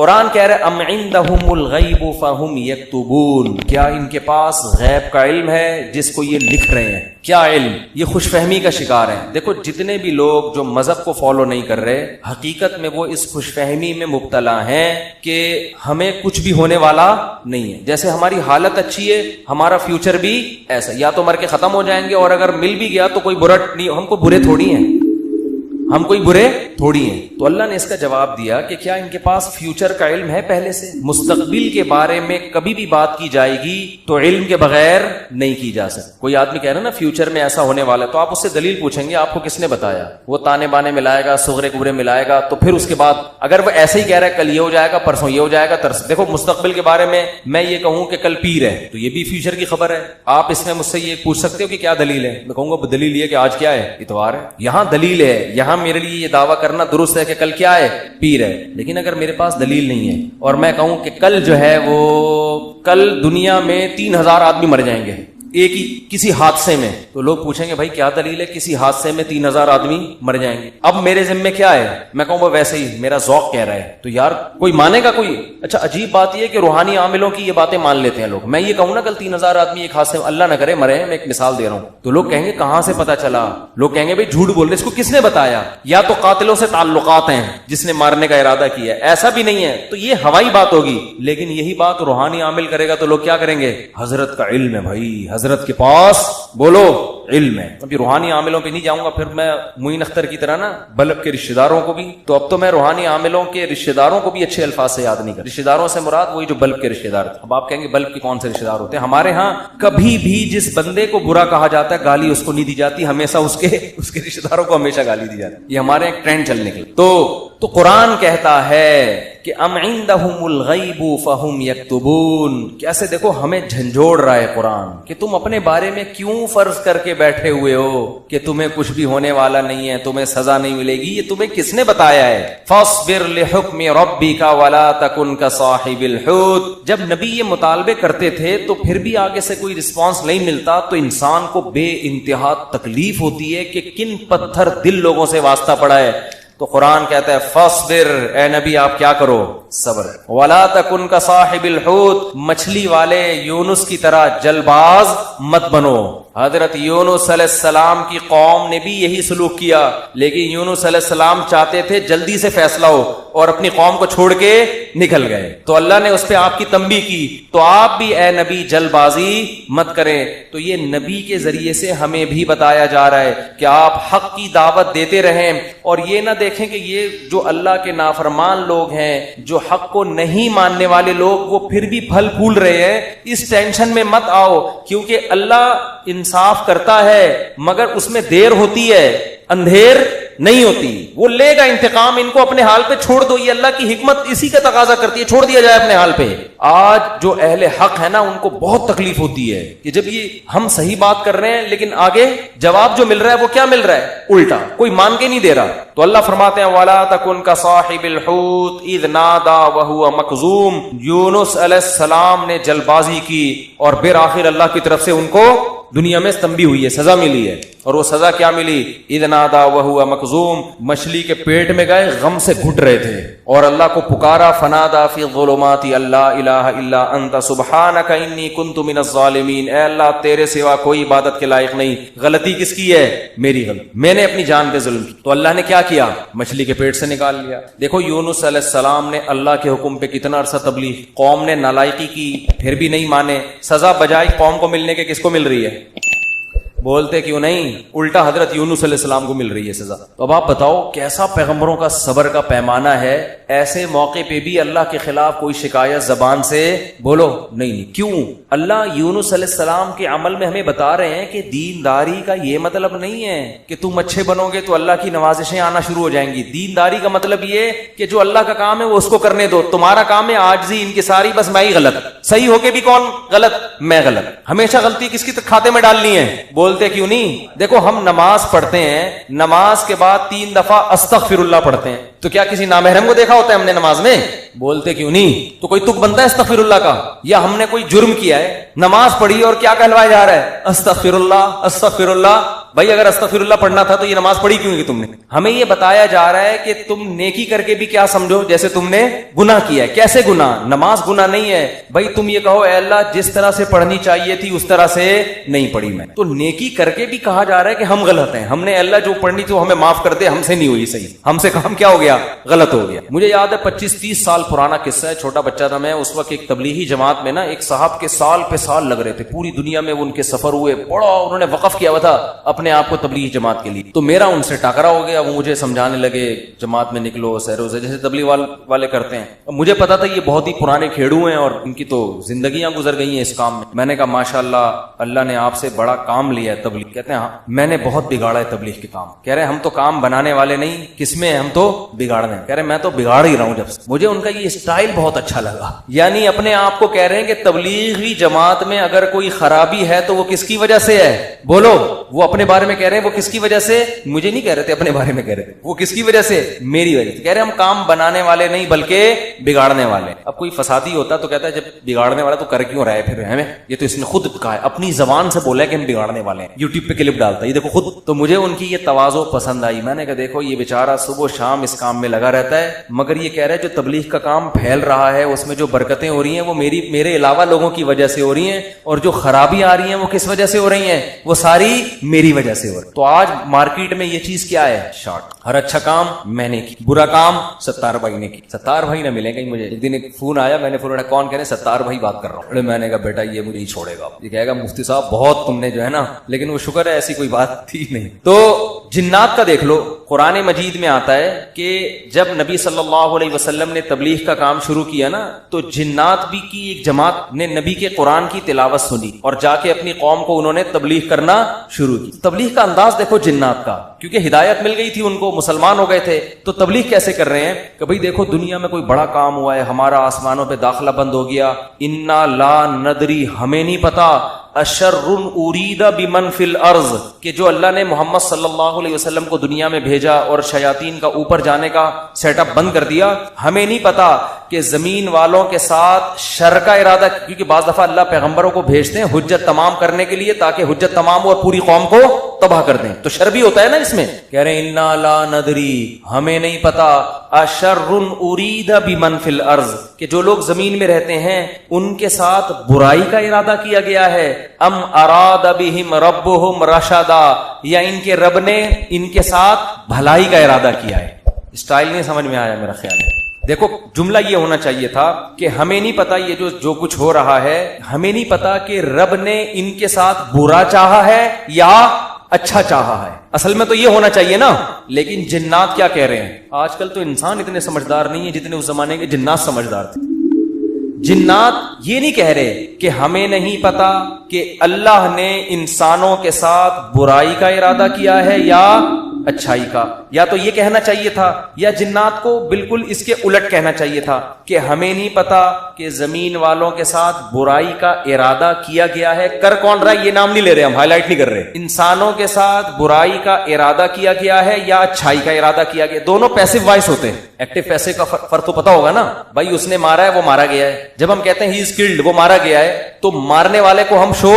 قرآن کہہ رہے ام عندہم الغیب فہم یکتبون، کیا ان کے پاس غیب کا علم ہے جس کو یہ لکھ رہے ہیں؟ کیا علم؟ یہ خوش فہمی کا شکار ہیں. دیکھو جتنے بھی لوگ جو مذہب کو فالو نہیں کر رہے، حقیقت میں وہ اس خوش فہمی میں مبتلا ہیں کہ ہمیں کچھ بھی ہونے والا نہیں ہے. جیسے ہماری حالت اچھی ہے، ہمارا فیوچر بھی ایسا، یا تو مر کے ختم ہو جائیں گے، اور اگر مل بھی گیا تو کوئی برا نہیں، ہم کو برے تھوڑی ہیں، ہم کوئی برے تھوڑی ہیں. تو اللہ نے اس کا جواب دیا کہ کیا ان کے پاس فیوچر کا علم ہے؟ پہلے سے مستقبل کے بارے میں کبھی بھی بات کی جائے گی تو علم کے بغیر نہیں کی جا سکتی. کوئی آدمی کہہ رہا نا فیوچر میں ایسا ہونے والا ہے، تو آپ اس سے دلیل پوچھیں گے آپ کو کس نے بتایا؟ وہ تانے بانے ملائے گا، صغرے کبرے ملائے گا، تو پھر اس کے بعد اگر وہ ایسے ہی کہہ رہا ہے کل یہ ہو جائے گا، پرسوں یہ ہو جائے گا، دیکھو مستقبل کے بارے میں یہ کہوں کہ کل پیر ہے تو یہ بھی فیوچر کی خبر ہے. آپ اس میں مجھ سے یہ پوچھ سکتے ہو کہ کیا دلیل ہے؟ میں کہوں گا دلیل یہ کہ آج کیا ہے؟ اتوار ہے. یہاں دلیل ہے، یہاں میرے لیے یہ دعویٰ کرنا درست ہے کہ کل کیا ہے؟ پیر ہے. لیکن اگر میرے پاس دلیل نہیں ہے اور میں کہوں کہ کل جو ہے وہ کل دنیا میں 3000 آدمی مر جائیں گے ایک ہی کسی حادثے میں، تو لوگ پوچھیں گے بھائی کیا دلیل ہے کسی حادثے میں 3000 آدمی مر جائیں گے؟ اب میرے ذمے کیا ہے؟ میں کہوں وہ ویسے ہی میرا ذوق کہہ رہا ہے. تو یار کوئی مانے گا کوئی؟ اچھا عجیب بات یہ کہ روحانی عاملوں کی یہ باتیں مان لیتے ہیں لوگ. میں یہ کہوں نا کل 3000 آدمی ایک حادثے میں، اللہ نہ کرے مرے، میں ایک مثال دے رہا ہوں، تو لوگ کہیں گے کہاں سے پتا چلا؟ لوگ کہیں گے بھائی جھوٹ بول رہے، اس کو کس نے بتایا؟ یا تو قاتلوں سے تعلقات ہیں جس نے مارنے کا ارادہ کیا ہے، ایسا بھی نہیں ہے تو یہ ہوائی بات ہوگی. لیکن یہی بات روحانی عامل کرے گا تو لوگ کیا کریں گے؟ حضرت کا علم ہے بھائی، حضرت کے پاس بولو علم ہے. ابھی روحانی عاملوں پہ نہیں جاؤں گا، پھر میں معین اختر کی طرح نا بلب کے رشتہ داروں کو بھی، تو اب تو میں روحانی عاملوں کے رشتہ داروں کو بھی اچھے الفاظ سے یاد نہیں کر. رشتہ داروں سے مراد وہی جو بلب کے رشتہ دار تھے. اب آپ کہیں گے بلب کے کون سے رشتہ دار ہوتے ہیں؟ ہمارے ہاں کبھی بھی جس بندے کو برا کہا جاتا ہے گالی اس کو نہیں دی جاتی، ہمیشہ اس کے رشتہ داروں کو ہمیشہ گالی دی جاتی ہے. یہ ہمارے ایک ٹرینڈ چلنے کے. تو قرآن کہتا ہے کہ ام عندہم الغیب فہم یکتبون. کیسے دیکھو ہمیں جھنجھوڑ رہا ہے قرآن کہ تم اپنے بارے میں کیوں فرض کر کے بیٹھے ہوئے ہو کہ تمہیں کچھ بھی ہونے والا نہیں ہے، تمہیں سزا نہیں ملے گی. یہ تمہیں کس نے بتایا ہے؟ فاصبر لحکم ربک ولا تکن کصاحب الحوت. جب نبی یہ مطالبے کرتے تھے تو پھر بھی آگے سے کوئی رسپانس نہیں ملتا تو انسان کو بے انتہا تکلیف ہوتی ہے کہ کن پتھر دل لوگوں سے واسطہ پڑا ہے. تو قرآن کہتا ہے فاصبر، اے نبی آپ کیا کرو؟ صبر. ولا تکن کصاحب الحوت، مچھلی والے یونس کی طرح جلباز مت بنو. حضرت یونس علیہ السلام کی قوم نے بھی یہی سلوک کیا، لیکن یونس علیہ السلام چاہتے تھے جلدی سے فیصلہ ہو اور اپنی قوم کو چھوڑ کے نکل گئے. تو اللہ نے اس پہ آپ کی تنبیہ کی. تو آپ بھی اے نبی جلد بازی مت کریں. تو یہ نبی کے ذریعے سے ہمیں بھی بتایا جا رہا ہے کہ آپ حق کی دعوت دیتے رہیں اور یہ نہ دیکھیں کہ یہ جو اللہ کے نافرمان لوگ ہیں، جو حق کو نہیں ماننے والے لوگ، وہ پھر بھی پھل پھول رہے ہیں. اس ٹینشن میں مت آؤ، کیونکہ اللہ انصاف کرتا ہے مگر اس میں دیر ہوتی ہے، اندھیر نہیں ہوتی. وہ لے گا انتقام، ان کو اپنے حال پہ چھوڑ دو. یہ اللہ کی حکمت اسی کا تقاضا کرتی ہے، چھوڑ دیا جائے اپنے حال پہ. آج جو اہل حق ہے نا ان کو بہت تکلیف ہوتی ہے کہ جب یہ ہم صحیح بات کر رہے ہیں لیکن آگے جواب جو مل رہا ہے وہ کیا مل رہا ہے؟ الٹا، کوئی مان کے نہیں دے رہا. تو اللہ فرماتے ہیں وَلَا تَكُنْ كَصَاحِبِ الْحُوتِ إِذْ نَادَى وَهُوَ مَكْظُومٌ. یونس علیہ السلام نے جلد بازی کی اور بالآخر اللہ کی طرف سے ان کو دنیا میں تنبیہ ہوئی ہے، سزا ملی ہے. اور وہ سزا کیا ملی؟ اذ نادا وہو مکظوم. مچھلی کے پیٹ میں گئے، غم سے گھٹ رہے تھے اور اللہ کو پکارا. فنادا فی الظلمات اللہ الہ الا انت سبحانک انی کنت من الظالمین. اے اللہ تیرے سوا کوئی عبادت کے لائق نہیں. غلطی کس کی ہے؟ میری غلطی، میں نے اپنی جان پہ ظلم کی. تو اللہ نے کیا کیا؟ مچھلی کے پیٹ سے نکال لیا. دیکھو یونس علیہ السلام نے اللہ کے حکم پہ کتنا عرصہ تبلیغ، قوم نے نالائقی کی پھر بھی نہیں مانے. سزا بجائے قوم کو ملنے کے کس کو مل رہی ہے؟ بولتے کیوں نہیں؟ الٹا حضرت یونس علیہ السلام کو مل رہی ہے سزا. تو اب آپ بتاؤ کیسا پیغمبروں کا صبر کا پیمانہ ہے. ایسے موقع پہ بھی اللہ کے خلاف کوئی شکایت زبان سے بولو نہیں. کیوں؟ اللہ یونس علیہ السلام کے عمل میں ہمیں بتا رہے ہیں کہ دینداری کا یہ مطلب نہیں ہے کہ تم اچھے بنو گے تو اللہ کی نوازشیں آنا شروع ہو جائیں گی. دینداری کا مطلب یہ کہ جو اللہ کا کام ہے وہ اس کو کرنے دو. تمہارا کام ہے عاجزی انکساری، بس میں ہی غلط، صحیح ہو کے بھی کون غلط؟ میں غلط. ہمیشہ غلطی کس کی کھاتے میں ڈالنی ہے؟ بولتے کیوں نہیں؟ دیکھو ہم نماز پڑھتے ہیں، نماز کے بعد 3 دفعہ استغفر اللہ پڑھتے ہیں. تو کیا کسی نامحرم کو دیکھا ہوتا ہے ہم نے نماز میں؟ بولتے کیوں نہیں؟ تو کوئی تک بنتا ہے استغفر اللہ کا؟ یا ہم نے کوئی جرم کیا ہے، نماز پڑھی اور کیا کہلوایا جا رہا ہے؟ استغفر اللہ استغفر اللہ. بھائی اگر استغفر اللہ پڑھنا تھا تو یہ نماز پڑھی کیوں کی تم نے؟ ہمیں یہ بتایا جا رہا ہے کہ تم نیکی کر کے بھی کیا سمجھو جیسے تم نے گناہ کیا ہے. کیسے گناہ؟ نماز گناہ نہیں ہے بھائی. تم یہ کہو اے اللہ جس طرح سے پڑھنی چاہیے تھی اس طرح سے نہیں پڑھی میں. تو نیکی کر کے بھی کہا جا رہا ہے کہ ہم غلط ہیں, ہم نے اللہ جو پڑھنی تھی ہمیں معاف کر دے, ہم سے نہیں ہوئی صحیح, ہم سے کام کیا ہو گیا, غلط ہو گیا. مجھے یاد ہے 25-30 سال پرانا قصہ ہے, چھوٹا بچہ تھا میں اس وقت. ایک تبلیغی جماعت میں نا ایک صاحب کے سال پہ سال لگ رہے تھے, پوری دنیا میں وہ ان کے سفر ہوئے, بڑا انہوں نے وقف کیا ہوا تھا اپنے آپ کو تبلیغی جماعت کے لیے. تو میرا ان سے ٹاکرا ہو گیا, وہ مجھے سمجھانے لگے جماعت میں نکلو سیرو سے, جیسے تبلیغ والے کرتے ہیں. مجھے پتا تھا یہ بہت ہی پرانے کھیڑو ہیں اور ان کی تو زندگیاں گزر گئی ہیں اس کام میں. میں نے کہا ماشاءاللہ اللہ نے آپ سے بڑا کام لیا ہے تبلیغ. کہتے ہیں ہاں میں نے بہت بگاڑا ہے تبلیغ کے کام. کہہ رہے ہم تو کام بنانے والے نہیں, کس میں ہم تو بگاڑنے. کہہ رہے میں تو بگاڑ ہی رہا ہوں جب سے. مجھے ان کا یہ اسٹائل بہت اچھا لگا, یعنی اپنے آپ کو کہہ رہے ہیں کہ تبلیغی جماعت میں اگر کوئی خرابی ہے تو وہ کس کی وجہ سے ہے, بولو. وہ اپنے بارے میں کہہ رہے ہیں وہ کس کی وجہ سے, مجھے نہیں کہہ رہے تھے اپنے بارے میں کہہ رہے تھے, وہ کس کی وجہ سے, میری وجہ سے. کہہ رہے ہم کام بنانے والے نہیں بلکہ بگاڑنے والے. اب کوئی فسادی ہوتا تو کہتا ہے جب بگاڑنے والا تو کر کیوں رہا ہے پھر ہمیں, یہ تو اس نے خود کہا ہے, اپنی زبان سے بولا ہے کہ ہم بگاڑنے والے ہیں, یوٹیوب پہ کلپ ڈالتا ہے یہ دیکھو خود. تو مجھے ان کی یہ تواضع پسند آئی. میں نے کہا دیکھو یہ بیچارہ صبح و شام اس کام میں لگا رہتا ہے, مگر یہ کہہ رہا ہے جو تبلیغ کا کام پھیل رہا ہے اس میں جو برکتیں ہو رہی ہیں وہ میرے علاوہ لوگوں کی وجہ سے ہو رہی ہیں, اور جو خرابی آ رہی ہیں وہ کس وجہ سے ہو رہی ہیں, وہ ساری میری وجہ سے ہو رہی. تو آج مارکیٹ میں یہ چیز کیا ہے, شارٹ. ہر اچھا کام میں نے کی, برا کام ستار بھائی نے کی. ستار بھائی نہ ملے کہیں مجھے. ایک دن ایک فون آیا, میں نے فون اٹھایا, کون کہہ رہے, ستار بھائی بات کر رہا ہوں. میں نے کہا بیٹا یہ مجھے ہی چھوڑے گا, یہ کہے گا مفتی صاحب بہت تم نے جو ہے نا, لیکن وہ شکر ہے ایسی کوئی بات تھی نہیں. تو جنات کا دیکھ لو, قرآن مجید میں آتا ہے کہ جب نبی صلی اللہ علیہ وسلم نے تبلیغ کا کام شروع کیا نا, تو جنات بھی کی ایک جماعت نے نبی کے قرآن کی تلاوت سنی اور جا کے اپنی قوم کو انہوں نے تبلیغ کرنا شروع کی. تبلیغ کا انداز دیکھو جنات کا, کیونکہ ہدایت مل گئی تھی ان کو, مسلمان ہو گئے تھے. تو تبلیغ کیسے کر رہے ہیں کہ بھئی دیکھو دنیا میں کوئی بڑا کام ہوا ہے, ہمارا آسمانوں پہ داخلہ بند ہو گیا, انا لا ندری ہمیں نہیں پتا, اشر ارید بمن فی الارض کہ جو اللہ نے محمد صلی اللہ علیہ وسلم کو دنیا میں بھیجا اور شیاطین کا اوپر جانے کا سیٹ اپ بند کر دیا, ہمیں نہیں پتا کہ زمین والوں کے ساتھ شر کا ارادہ, کیونکہ بعض دفعہ اللہ پیغمبروں کو بھیجتے ہیں حجت تمام کرنے کے لیے تاکہ حجت تمام ہو اور پوری قوم کو تباہ کر دیں, تو شر بھی ہوتا ہے نا اس میں. کہہ رہے ہیں انا لا ندری ہمیں نہیں پتا, اشر ارید بمن فی الارض کہ جو لوگ زمین میں رہتے ہیں ان کے ساتھ برائی کا ارادہ کیا گیا ہے, ام اراد بہم ربہم رشدا یا ان کے رب نے ان کے ساتھ بھلائی کا ارادہ کیا ہے. اسٹائل نہیں سمجھ میں آیا میرا خیال ہے. دیکھو جملہ یہ ہونا چاہیے تھا کہ ہمیں نہیں پتا یہ جو کچھ ہو رہا ہے, ہمیں نہیں پتا کہ رب نے ان کے ساتھ برا چاہا ہے یا اچھا چاہا ہے. اصل میں تو یہ ہونا چاہیے نا. لیکن جنات کیا کہہ رہے ہیں, آج کل تو انسان اتنے سمجھدار نہیں ہے جتنے اس زمانے کے جنات سمجھدار تھے. جنات یہ نہیں کہہ رہے کہ ہمیں نہیں پتا کہ اللہ نے انسانوں کے ساتھ برائی کا ارادہ کیا ہے یا اچھائی کا, یا تو یہ کہنا چاہیے تھا, یا جنات کو بالکل اس کے الٹ کہنا چاہیے تھا کہ ہمیں نہیں پتا کہ زمین والوں کے ساتھ برائی کا ارادہ کیا گیا ہے. کر کون رہا ہے یہ نام نہیں لے رہے, ہم ہائی لائٹ نہیں کر رہے. انسانوں کے ساتھ برائی کا ارادہ کیا گیا ہے یا اچھائی کا ارادہ کیا گیا. دونوں پیسو وائس ہوتے ہیں, ایکٹیو پیسو کا فرق تو پتا ہوگا نا. بھائی اس نے مارا ہے وہ مارا گیا ہے. جب ہم کہتے ہیں ہی از کلڈ وہ مارا گیا ہے, تو مارنے والے کو ہم شو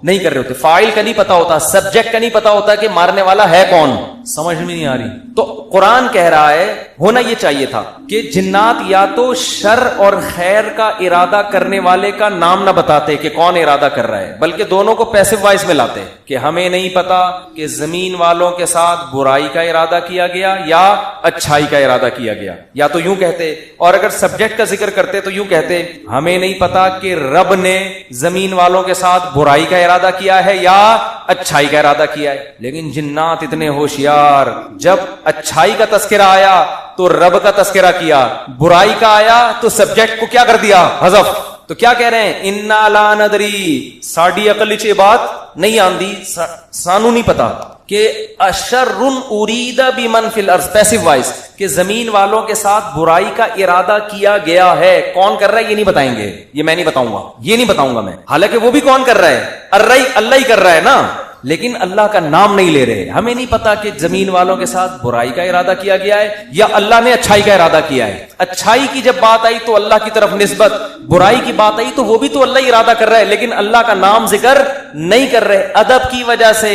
نہیں کر رہے ہوتے, فاعل کا نہیں پتا ہوتا, سبجیکٹ کا نہیں پتا ہوتا کہ مارنے والا ہے کون, سمجھ میں نہیں آ رہی. تو قرآن کہہ رہا ہے ہونا یہ چاہیے تھا کہ جنات یا تو شر اور خیر کا ارادہ کرنے والے کا نام نہ بتاتے کہ کون ارادہ کر رہا ہے, بلکہ دونوں کو پیسو وائس میں لاتے کہ ہمیں نہیں پتا کہ زمین والوں کے ساتھ برائی کا ارادہ کیا گیا یا اچھائی کا ارادہ کیا گیا. یا تو یوں کہتے, اور اگر سبجیکٹ کا ذکر کرتے تو یوں کہتے ہمیں نہیں پتا کہ رب نے زمین والوں کے ساتھ برائی کا ارادہ کیا ہے یا اچھائی کا ارادہ کیا ہے. لیکن جنات اتنے ہوشیار, جب اچھائی کا تذکرہ آیا تو رب کا تذکرہ کیا, برائی کا آیا تو سبجیکٹ کو کیا کر دیا, حذف. تو کیا کہہ رہے ہیں, انا لا ندری ساڈی عقل چ بات نہیں آندی, سانو نہیں پتا کہ اشر ارید بمن فی الارض پیسو وائس کہ زمین والوں کے ساتھ برائی کا ارادہ کیا گیا ہے. کون کر رہا ہے یہ نہیں بتائیں گے, یہ میں نہیں بتاؤں گا, یہ نہیں بتاؤں گا میں. حالانکہ وہ بھی کون کر رہا ہے, اللہ ہی کر رہا ہے نا, لیکن اللہ کا نام نہیں لے رہے. ہمیں نہیں پتا کہ زمین والوں کے ساتھ برائی کا ارادہ کیا گیا ہے یا اللہ نے اچھائی کا ارادہ کیا ہے. اچھائی کی جب بات آئی تو اللہ کی طرف نسبت, برائی کی بات آئی تو وہ بھی تو اللہ ارادہ کر رہا ہے, لیکن اللہ کا نام ذکر نہیں کر رہے ادب کی وجہ سے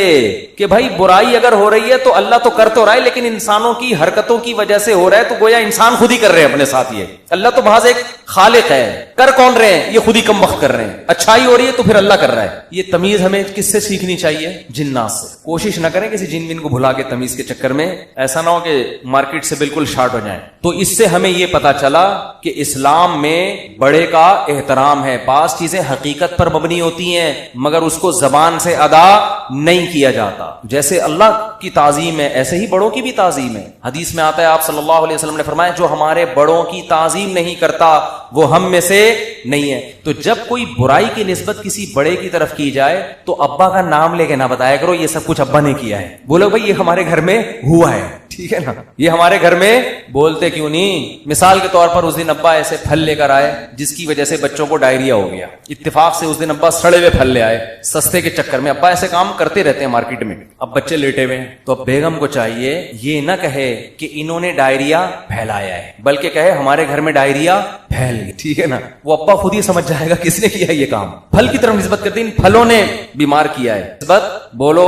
کہ بھائی برائی اگر ہو رہی ہے تو اللہ تو کر تو رہا ہے, لیکن انسانوں کی حرکتوں کی وجہ سے ہو رہا ہے, تو گویا انسان خود ہی کر رہے ہیں اپنے ساتھ. یہ اللہ تو محض ایک خالق ہے, کر کون رہے ہیں, یہ خود ہی کم وقت کر رہے ہیں. اچھائی ہو رہی ہے تو پھر اللہ کر رہا ہے. یہ تمیز ہمیں کس سے سیکھنی چاہیے؟ جنات سے. کوشش نہ کریں کسی جن کو بھلا کے تمیز کے چکر میں ایسا نہ ہو کہ مارکیٹ سے بالکل شارٹ ہو جائیں. تو اس سے ہمیں یہ پتا چلا کہ اسلام میں بڑے کا احترام ہے. بعض چیزیں حقیقت پر مبنی ہوتی ہیں مگر اس کو زبان سے ادا نہیں کیا جاتا. جیسے اللہ کی تعظیم ہے ایسے ہی بڑوں کی بھی تعظیم ہے. حدیث میں آتا ہے آپ صلی اللہ علیہ وسلم نے فرمایا جو ہمارے بڑوں کی تعظیم نہیں کرتا وہ ہم میں سے نہیں ہے. تو جب کوئی برائی کی نسبت کسی بڑے کی طرف کی جائے تو ابا کا نام لے کے نہ بتایا کرو یہ سب کچھ ابا نے کیا ہے. بولو بھائی یہ ہمارے گھر میں ہوا ہے, ٹھیک ہے نا, یہ ہمارے گھر میں. بولتے کیوں نہیں؟ مثال کے طور پر اس دن ابا ایسے پھل لے کر آئے جس کی وجہ سے بچوں کو ڈائریا ہو گیا. اتفاق سے اس دن ابا سڑے ہوئے پھل لے آئے سستے کے چکر میں. ابا ایسے کام کرتے رہتے ہیں مارکیٹ میں. اب بچے لیٹے ہوئے ہیں تو اب بیگم کو چاہیے یہ نہ کہے کہ انہوں نے ڈائریا پھیلایا ہے, بلکہ کہے ہمارے گھر میں ڈائریا پھیل گئی, ٹھیک ہے نا. وہ ابا خود ہی سمجھ جائے گا کس نے کیا یہ کام. پھل کی طرف نسبت کرتے ہیں پھلوں نے بیمار کیا ہے. نسبت بولو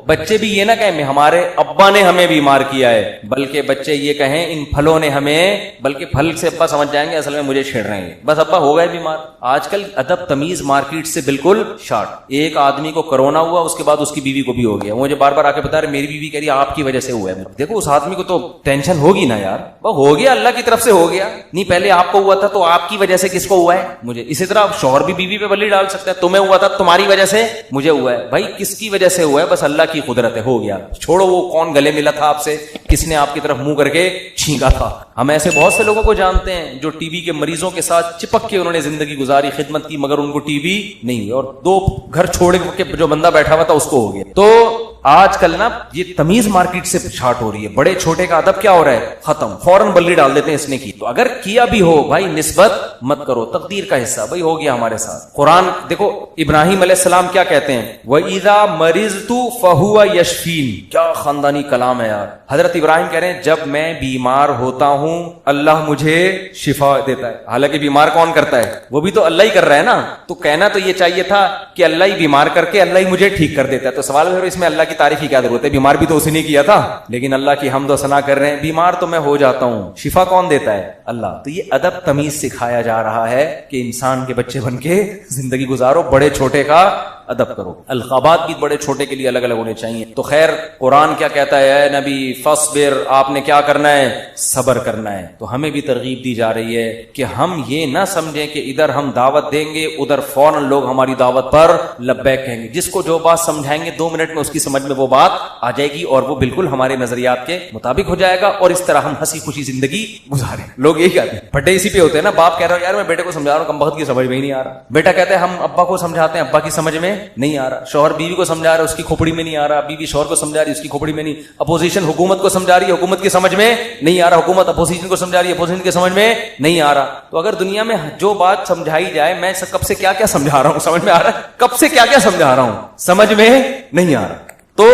بچے بھی یہ نہ کہیں ہمارے ابا نے ہمیں بیمار کیا ہے, بلکہ بچے یہ کہیں ان پھلوں نے ہمیں, بلکہ پھل سے ابا سمجھ جائیں گے اصل میں مجھے چھیڑ رہے ہیں, بس ابا ہو گئے بیمار. آج کل ادب تمیز مارکیٹ سے بالکل شارٹ. ایک آدمی کو کرونا ہوا اس کے بعد اس کی بیوی کو بھی ہو گیا. مجھے بار بار آ کے بتا رہے میری بیوی کہہ رہی آپ کی وجہ سے ہوا ہے. دیکھو اس آدمی کو تو ٹینشن ہوگی نا یار, وہ ہو گیا اللہ کی طرف سے ہو گیا. نہیں پہلے آپ کو ہوا تھا تو آپ کی وجہ سے کس کو ہوا ہے؟ مجھے. اسی طرح شوہر بھی بیوی پہ بلی ڈال سکتا ہے, تمہیں ہوا تھا تمہاری وجہ سے مجھے ہوا ہے. بھائی کس کی وجہ سے ہوا ہے؟ بس اللہ کی قدرت ہے, ہو گیا. چھوڑو وہ کون گلے ملا تھا آپ سے, کس نے آپ کی طرف منہ کر کے چھینکا تھا. ہم ایسے بہت سے لوگوں کو جانتے ہیں جو ٹی بی کے مریضوں کے ساتھ چپک کے انہوں نے زندگی گزاری, خدمت کی, مگر ان کو ٹی بی نہیں ہوئی, اور 2 گھر چھوڑ کے جو بندہ بیٹھا ہوا تھا اس کو ہو گیا. تو آج کل نا یہ تمیز مارکیٹ سے شارٹ ہو رہی ہے. بڑے چھوٹے کا ادب کیا ہو رہا ہے؟ ختم. فوراً بلی ڈال دیتے ہیں اس نے کی. تو اگر کیا بھی ہو بھائی نسبت مت کرو, تقدیر کا حصہ, بھائی ہو گیا ہمارے ساتھ. قرآن دیکھو ابراہیم علیہ السلام کیا کہتے ہیں, وَإِذَا مَرِضْتُ فَهُوَ يَشْفِينِ. کیا خاندانی کلام ہے یار. حضرت ابراہیم کہہ رہے ہیں جب میں بیمار ہوتا ہوں اللہ مجھے شفا دیتا ہے. حالانکہ بیمار کون کرتا ہے؟ وہ بھی تو اللہ ہی کر رہا ہے نا. تو کہنا تو یہ چاہیے تھا کہ اللہ ہی بیمار کر کے اللہ ہی مجھے ٹھیک کر دیتا ہے. تو سوال ہے اس میں اللہ کی تعریف کی کیا ضرورت ہے؟ بیمار بھی تو اسی نے کیا تھا. لیکن اللہ کی حمد و ثنا کر رہے ہیں, بیمار تو میں ہو جاتا ہوں, شفا کون دیتا ہے؟ اللہ. تو یہ ادب تمیز سکھایا جا رہا ہے کہ انسان کے بچے بن کے زندگی گزارو, بڑے چھوٹے کا ادب کرو. القابات بھی بڑے چھوٹے کے لیے الگ الگ ہونے چاہیے. تو خیر قرآن کیا کہتا ہے؟ اے نبی فاصبر, آپ نے کیا کرنا ہے؟ صبر کرنا ہے. تو ہمیں بھی ترغیب دی جا رہی ہے کہ ہم یہ نہ سمجھیں کہ ادھر ہم دعوت دیں گے ادھر فوراً لوگ ہماری دعوت پر لبیک کہیں گے. جس کو جو بات سمجھائیں گے 2 منٹ میں اس کی سمجھ میں وہ بات آ جائے گی اور وہ بالکل ہمارے نظریات کے مطابق ہو جائے گا, اور اس طرح ہم ہنسی خوشی زندگی گزاریں. لوگ یہی کہتے ہیں, پھٹے اسی پہ ہوتے ہیں نا. باپ کہہ رہا ہے یار میں بیٹے کو سمجھا رہا ہوں, کم بخت کی سمجھ میں ہی نہیں آ رہا. بیٹا کہتا ہے ہم ابا کو سمجھاتے ہیں, ابا کی سمجھ میں نہیں آ رہا. شوہر بیوی کو سمجھا رہا ہے, اس کی کھوپڑی میں نہیں آ رہا. بیوی شوہر کو سمجھا رہی ہے, اس کی کھوپڑی میں نہیں. اپوزیشن حکومت کو سمجھا رہی ہے, حکومت کی سمجھ میں نہیں آ رہا. حکومت اپوزیشن کو سمجھا رہی ہے, اپوزیشن کی سمجھ میں نہیں آ رہا. تو اگر دنیا میں جو بات سمجھائی جائے, میں کب سے کیا کیا سمجھا رہا ہوں سمجھ میں آ رہا ہے, کب سے کیا کیا سمجھا رہا ہوں سمجھ میں نہیں آ رہا. تو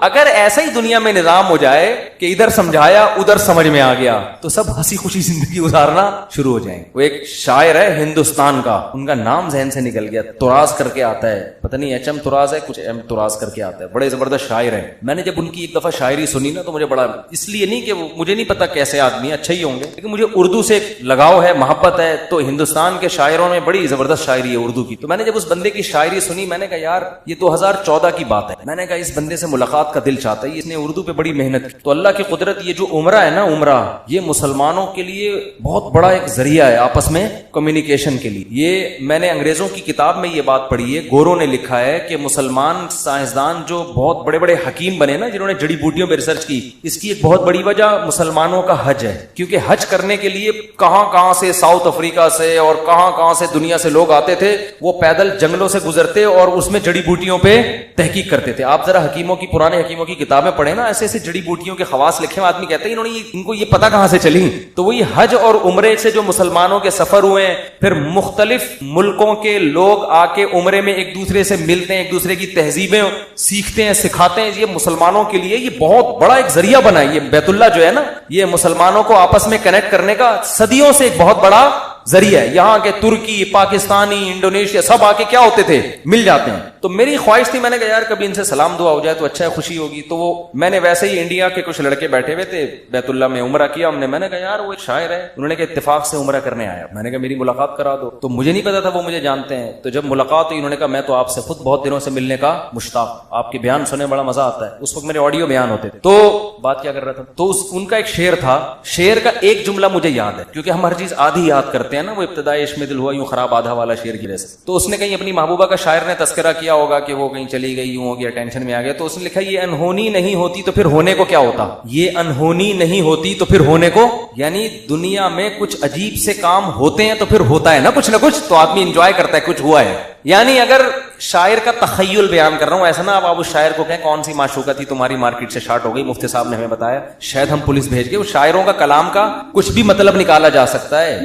اگر ایسا ہی دنیا میں نظام ہو جائے کہ ادھر سمجھایا ادھر سمجھ میں آ گیا تو سب ہنسی خوشی زندگی گزارنا شروع ہو جائیں. وہ ایک شاعر ہے ہندوستان کا, ان کا نام ذہن سے نکل گیا, تراز کر کے آتا ہے, پتہ نہیں ایچ ایم تراز ہے, کچھ ایم تراز کر کے آتا ہے. بڑے زبردست شاعر ہیں. میں نے جب ان کی ایک دفعہ شاعری سنی نا تو مجھے بڑا, اس لیے نہیں کہ مجھے نہیں پتا کیسے آدمی, اچھے ہی ہوں گے, لیکن مجھے اردو سے لگاؤ ہے, محبت ہے. تو ہندوستان کے شاعروں میں بڑی زبردست شاعری ہے اردو کی. تو میں نے جب اس بندے کی شاعری سنی میں نے کہا یار یہ 2014 کی بات ہے. میں نے کہا اس بندے سے ملاقات کا دل چاہتا ہے, اس نے اردو پہ بڑی محنت کی. تو اللہ کی قدرت, یہ جو عمرہ ہے نا, عمرہ یہ مسلمانوں کے لیے بہت بڑا ایک ذریعہ ہے آپس میں کمیونیکیشن کے لیے. یہ میں نے انگریزوں کی کتاب میں یہ بات پڑھی ہے, گورو نے لکھا ہے کہ مسلمان سائنسدان جو بہت بڑے بڑے حکیم بنے نا, جنہوں نے جڑی بوٹیوں پہ ریسرچ کی, اس کی ایک بہت بڑی وجہ مسلمانوں کا حج ہے. کیونکہ حج کرنے کے لیے کہاں کہاں سے, ساؤتھ افریقہ سے اور کہاں کہاں سے دنیا سے لوگ آتے تھے. وہ پیدل جنگلوں سے گزرتے اور اس میں جڑی بوٹیوں پہ تحقیق کرتے تھے. آپ ذرا حکیموں کی, پرانے حکیموں کی کتابیں پڑھیں نا, ایسے ایسے جڑی بوٹیوں کے خواص لکھے ہیں. آدمی کہتے ہیں انہوں نے ان کو یہ پتہ کہاں سے چلی. تو وہی حج اور عمرے سے جو مسلمانوں کے سفر ہوئے ہیں, پھر مختلف ملکوں کے لوگ آ کے عمرے میں ایک دوسرے سے ملتے ہیں, ایک دوسرے کی تہذیبیں سیکھتے ہیں, سکھاتے ہیں. یہ مسلمانوں کے لیے یہ بہت بڑا ایک ذریعہ بنا ہے. یہ بیت اللہ جو ہے نا, یہ مسلمانوں کو آپس میں کنیکٹ کرنے کا صدیوں سے ایک بہت بڑا ذریعہ ہے. یہاں کے ترکی، پاکستانی، انڈونیشیا سب آ کے کیا ہوتے تھے، مل جاتے ہیں. تو میری خواہش تھی، میں نے کہا یار کبھی ان سے سلام دعا ہو جائے تو اچھا ہے، خوشی ہوگی. تو وہ میں نے ویسے ہی انڈیا کے کچھ لڑکے بیٹھے ہوئے تھے بیت اللہ میں، عمرہ کیا ہم نے. میں نے کہا یار وہ ایک شاعر ہے، انہوں نے کہا اتفاق سے عمرہ کرنے آیا. میں نے کہا میری ملاقات کرا دو. تو مجھے نہیں پتا تھا وہ مجھے جانتے ہیں. تو جب ملاقات ہوئی انہوں نے کہا میں تو آپ سے خود بہت دنوں سے ملنے کا مشتاق، آپ کے بیان سننے بڑا مزہ آتا ہے. اس وقت میرے آڈیو بیان ہوتے تھے. تو بات کیا کر رہا تھا، تو ان کا ایک شعر تھا، شعر کا ایک جملہ مجھے یاد ہے کیونکہ ہم ہر چیز آدھی یاد کرتے ہیں نا، وہ ابتدائی عشق میں دل ہوا یوں خراب آدھا والا شعر کی وجہ سے. تو اس نے کہیں اپنی محبوبہ کا شاعر نے تذکرہ کیا ہوگا کہ وہ کہیں چلی گئی، یوں ہو گیا، ٹینشن میں آ گیا. تو اس نے لکھا یہ انہونی نہیں ہوتی تو پھر ہونے کو کیا ہوتا، یہ انہونی نہیں ہوتی تو پھر ہونے کو، یعنی دنیا میں کچھ عجیب سے کام ہوتے ہیں تو پھر ہوتا ہے نا کچھ تو آدمی انجوائے کرتا ہے کچھ ہوا ہے. یعنی اگر شاعر کا تخیل بیان کر رہا ہوں، ایسا نا آپ اس شاعر کو کہیں کون سی معشوقہ تھی تمہاری مارکیٹ سے شارٹ ہو گئی، مفتی صاحب نے ہمیں بتایا شاید ہم پولیس بھیج کے. اس شاعروں کا کلام کا کچھ بھی مطلب نکالا جا سکتا ہے.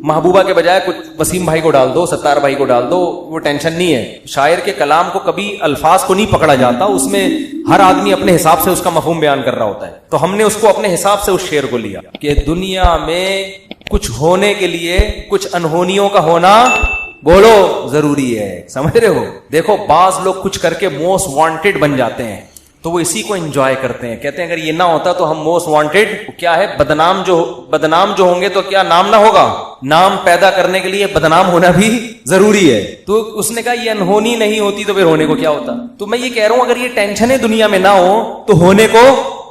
محبوبہ کے بجائے کچھ وسیم بھائی کو ڈال دو، ستار بھائی کو ڈال دو، وہ ٹینشن نہیں ہے. شاعر کے کلام کو کبھی الفاظ کو نہیں پکڑا جاتا، اس میں ہر آدمی اپنے حساب سے اس کا مفہوم بیان کر رہا ہوتا ہے. تو ہم نے اس کو اپنے حساب سے اس شعر کو لیا کہ دنیا میں کچھ ہونے کے لیے کچھ انہونیوں کا ہونا بولو ضروری ہے. سمجھ رہے ہو؟ دیکھو بعض لوگ کچھ کر کے موسٹ وانٹیڈ بن جاتے ہیں تو وہ اسی کو انجوائے کرتے ہیں. کہتے ہیں اگر یہ نہ ہوتا تو ہم موسٹ وانٹیڈ کیا ہے، بدنام جو ہوں گے تو کیا نام نہ ہوگا. نام پیدا کرنے کے لیے بدنام ہونا بھی ضروری ہے. تو اس نے کہا یہ انہونی نہیں ہوتی تو پھر ہونے کو کیا ہوتا. تو میں یہ کہہ رہا ہوں اگر یہ ٹینشنیں دنیا میں نہ ہو تو ہونے کو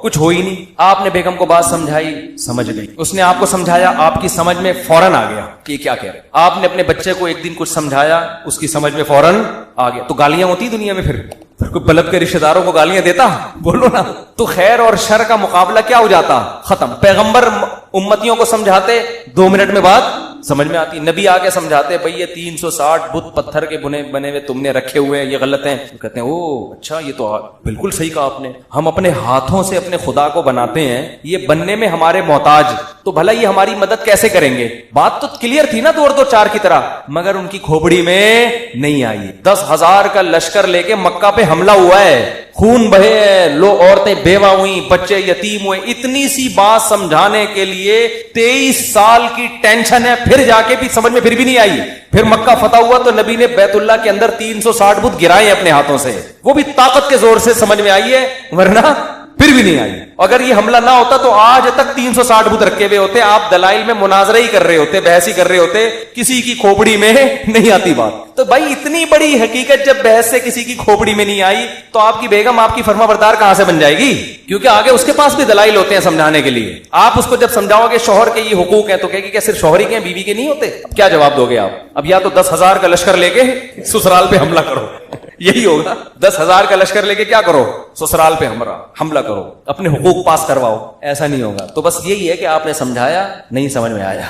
کچھ ہو ہی نہیں. آپ نے بیگم کو بات سمجھائی، سمجھ گئی. اس نے آپ کو سمجھایا، آپ کی سمجھ میں فوراً آ گیا کہ کیا کہہ رہے. آپ نے اپنے بچے کو ایک دن کچھ سمجھایا، اس کی سمجھ میں فوراً آ گیا. تو گالیاں ہوتی دنیا میں، پھر کوئی بلد کے رشتہ داروں کو گالیاں دیتا، بولو نا. تو خیر اور شر کا مقابلہ کیا ہو جاتا، ختم. پیغمبر امتیوں کو سمجھاتے 2 منٹ میں بات سمجھ میں آتی. نبی آگے سمجھاتے بھئی یہ 360 بت پتھر کے بنے ہوئے تم نے رکھے ہوئے، یہ غلط ہیں. کہتے ہیں او اچھا یہ تو بالکل صحیح کہا آپ نے، ہم اپنے ہاتھوں سے اپنے خدا کو بناتے ہیں، یہ بننے میں ہمارے محتاج، تو بھلا یہ ہماری مدد کیسے کریں گے. بات تو کلیئر تھی نا 2-4 کی طرح، مگر ان کی کھوپڑی میں نہیں آئی. 10,000 کا لشکر لے کے مکہ پہ حملہ ہوا ہے، خون بہے، لو عورتیں بیوہ ہوئی، بچے یتیم ہوئے. اتنی سی بات سمجھانے کے لیے 23 سال کی ٹینشن ہے، پھر جا کے بھی سمجھ میں پھر بھی نہیں آئی. پھر مکہ فتح ہوا تو نبی نے بیت اللہ کے اندر 360 بت گرائے اپنے ہاتھوں سے، وہ بھی طاقت کے زور سے سمجھ میں آئی ہے، ورنہ پھر بھی نہیں آئی. اگر یہ حملہ نہ ہوتا تو آج تک 360 بت رکھے ہوئے ہوتے، آپ دلائل میں مناظرہ ہی کر رہے ہوتے، بحث ہی کر رہے ہوتے، کسی کی کھوپڑی میں نہیں آتی بات. تو بھائی اتنی بڑی حقیقت جب بحث سے کسی کی کھوپڑی میں نہیں آئی تو آپ کی بیگم آپ کی فرما بردار کہاں سے بن جائے گی؟ کیونکہ آگے اس کے پاس بھی دلائل ہوتے ہیں سمجھانے کے لیے. آپ اس کو جب سمجھاؤ گے شوہر کے یہ حقوق ہیں تو کہے گی کہ صرف شوہر ہی کے ہیں، بیوی کے نہیں ہوتے. کیا جواب دو گے آپ؟ اب یا تو 10,000 کا لشکر لے کے سسرال پہ حملہ کرو، یہی ہوگا. 10,000 کا لشکر لے کے کیا کرو، سسرال پہ حملہ کرو، اپنے حقوق پاس کرواؤ. ایسا نہیں ہوگا. تو بس یہی ہے کہ آپ نے سمجھایا، نہیں سمجھ میں آیا.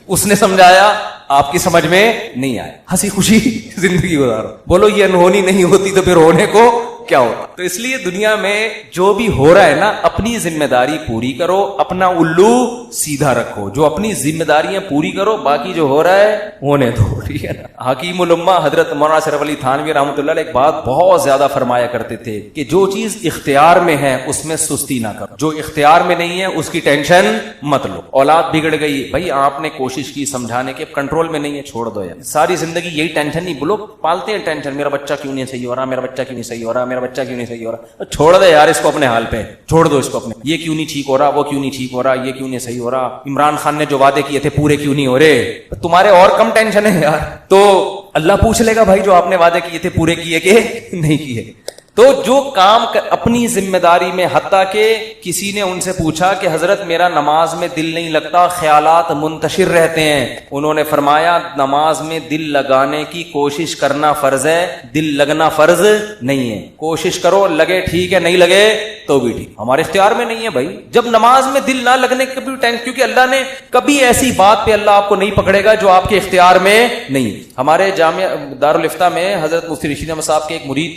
اس نے سمجھایا، آپ کی سمجھ میں نہیں آیا. ہنسی خوشی زندگی گزارو. بولو یہ انہونی نہیں ہوتی تو پھر ہونے کو کیا ہوتا. تو اس لیے دنیا میں جو بھی ہو رہا ہے نا، اپنی ذمہ داری پوری کرو، اپنا الو سیدھا رکھو. جو اپنی ذمہ داریاں پوری کرو، باقی جو ہو رہا ہے ہونے دو. ٹھیک ہے نا. حکیم الامہ حضرت مولانا اشرف علی تھانوی رحمۃ اللہ علیہ ایک بات بہت زیادہ فرمایا کرتے تھے کہ جو چیز اختیار میں ہے اس میں سستی نہ کرو، جو اختیار میں نہیں ہے اس کی ٹینشن مت لو. اولاد بگڑ گئی، بھائی آپ نے کوشش کی سمجھانے کے، کنٹرول میں نہیں ہے، چھوڑ دو یار. ساری زندگی یہی ٹینشن نہیں، لوگ پالتے ہیں ٹینشن، میرا بچہ کیوں نہیں صحیح ہو رہا، میرا بچہ کیوں نہیں صحیح ہو رہا، میرا بچہ کیوں نہیں صحیح ہو رہا. چھوڑ دے یار اس کو اپنے حال پہ، چھوڑ دو اس کو اپنے. یہ کیوں نہیں ٹھیک ہو رہا، وہ کیوں نہیں ٹھیک ہو رہا، یہ کیوں نہیں صحیح ہو رہا، عمران خان نے جو وعدے کیے تھے پورے کیوں نہیں ہو رہے. تمہارے اور کم ٹینشن ہے یار. تو اللہ پوچھ لے گا بھائی جو آپ نے وعدے کیے تھے پورے کیے کہ نہیں کیے. تو جو کام اپنی ذمہ داری میں، حتیٰ کہ کسی نے ان سے پوچھا کہ حضرت میرا نماز میں دل نہیں لگتا، خیالات منتشر رہتے ہیں. انہوں نے فرمایا نماز میں دل لگانے کی کوشش کرنا فرض ہے، دل لگنا فرض نہیں ہے. کوشش کرو، لگے ٹھیک ہے، نہیں لگے تو بھی ٹھیک، ہمارے اختیار میں نہیں ہے بھائی. جب نماز میں دل نہ لگنے کی بھی ٹینشن، کیونکہ اللہ نے کبھی ایسی بات پہ اللہ آپ کو نہیں پکڑے گا جو آپ کے اختیار میں نہیں. ہمارے جامعہ دارالفتہ میں حضرت مفتی رشید احمد صاحب کے ایک مرید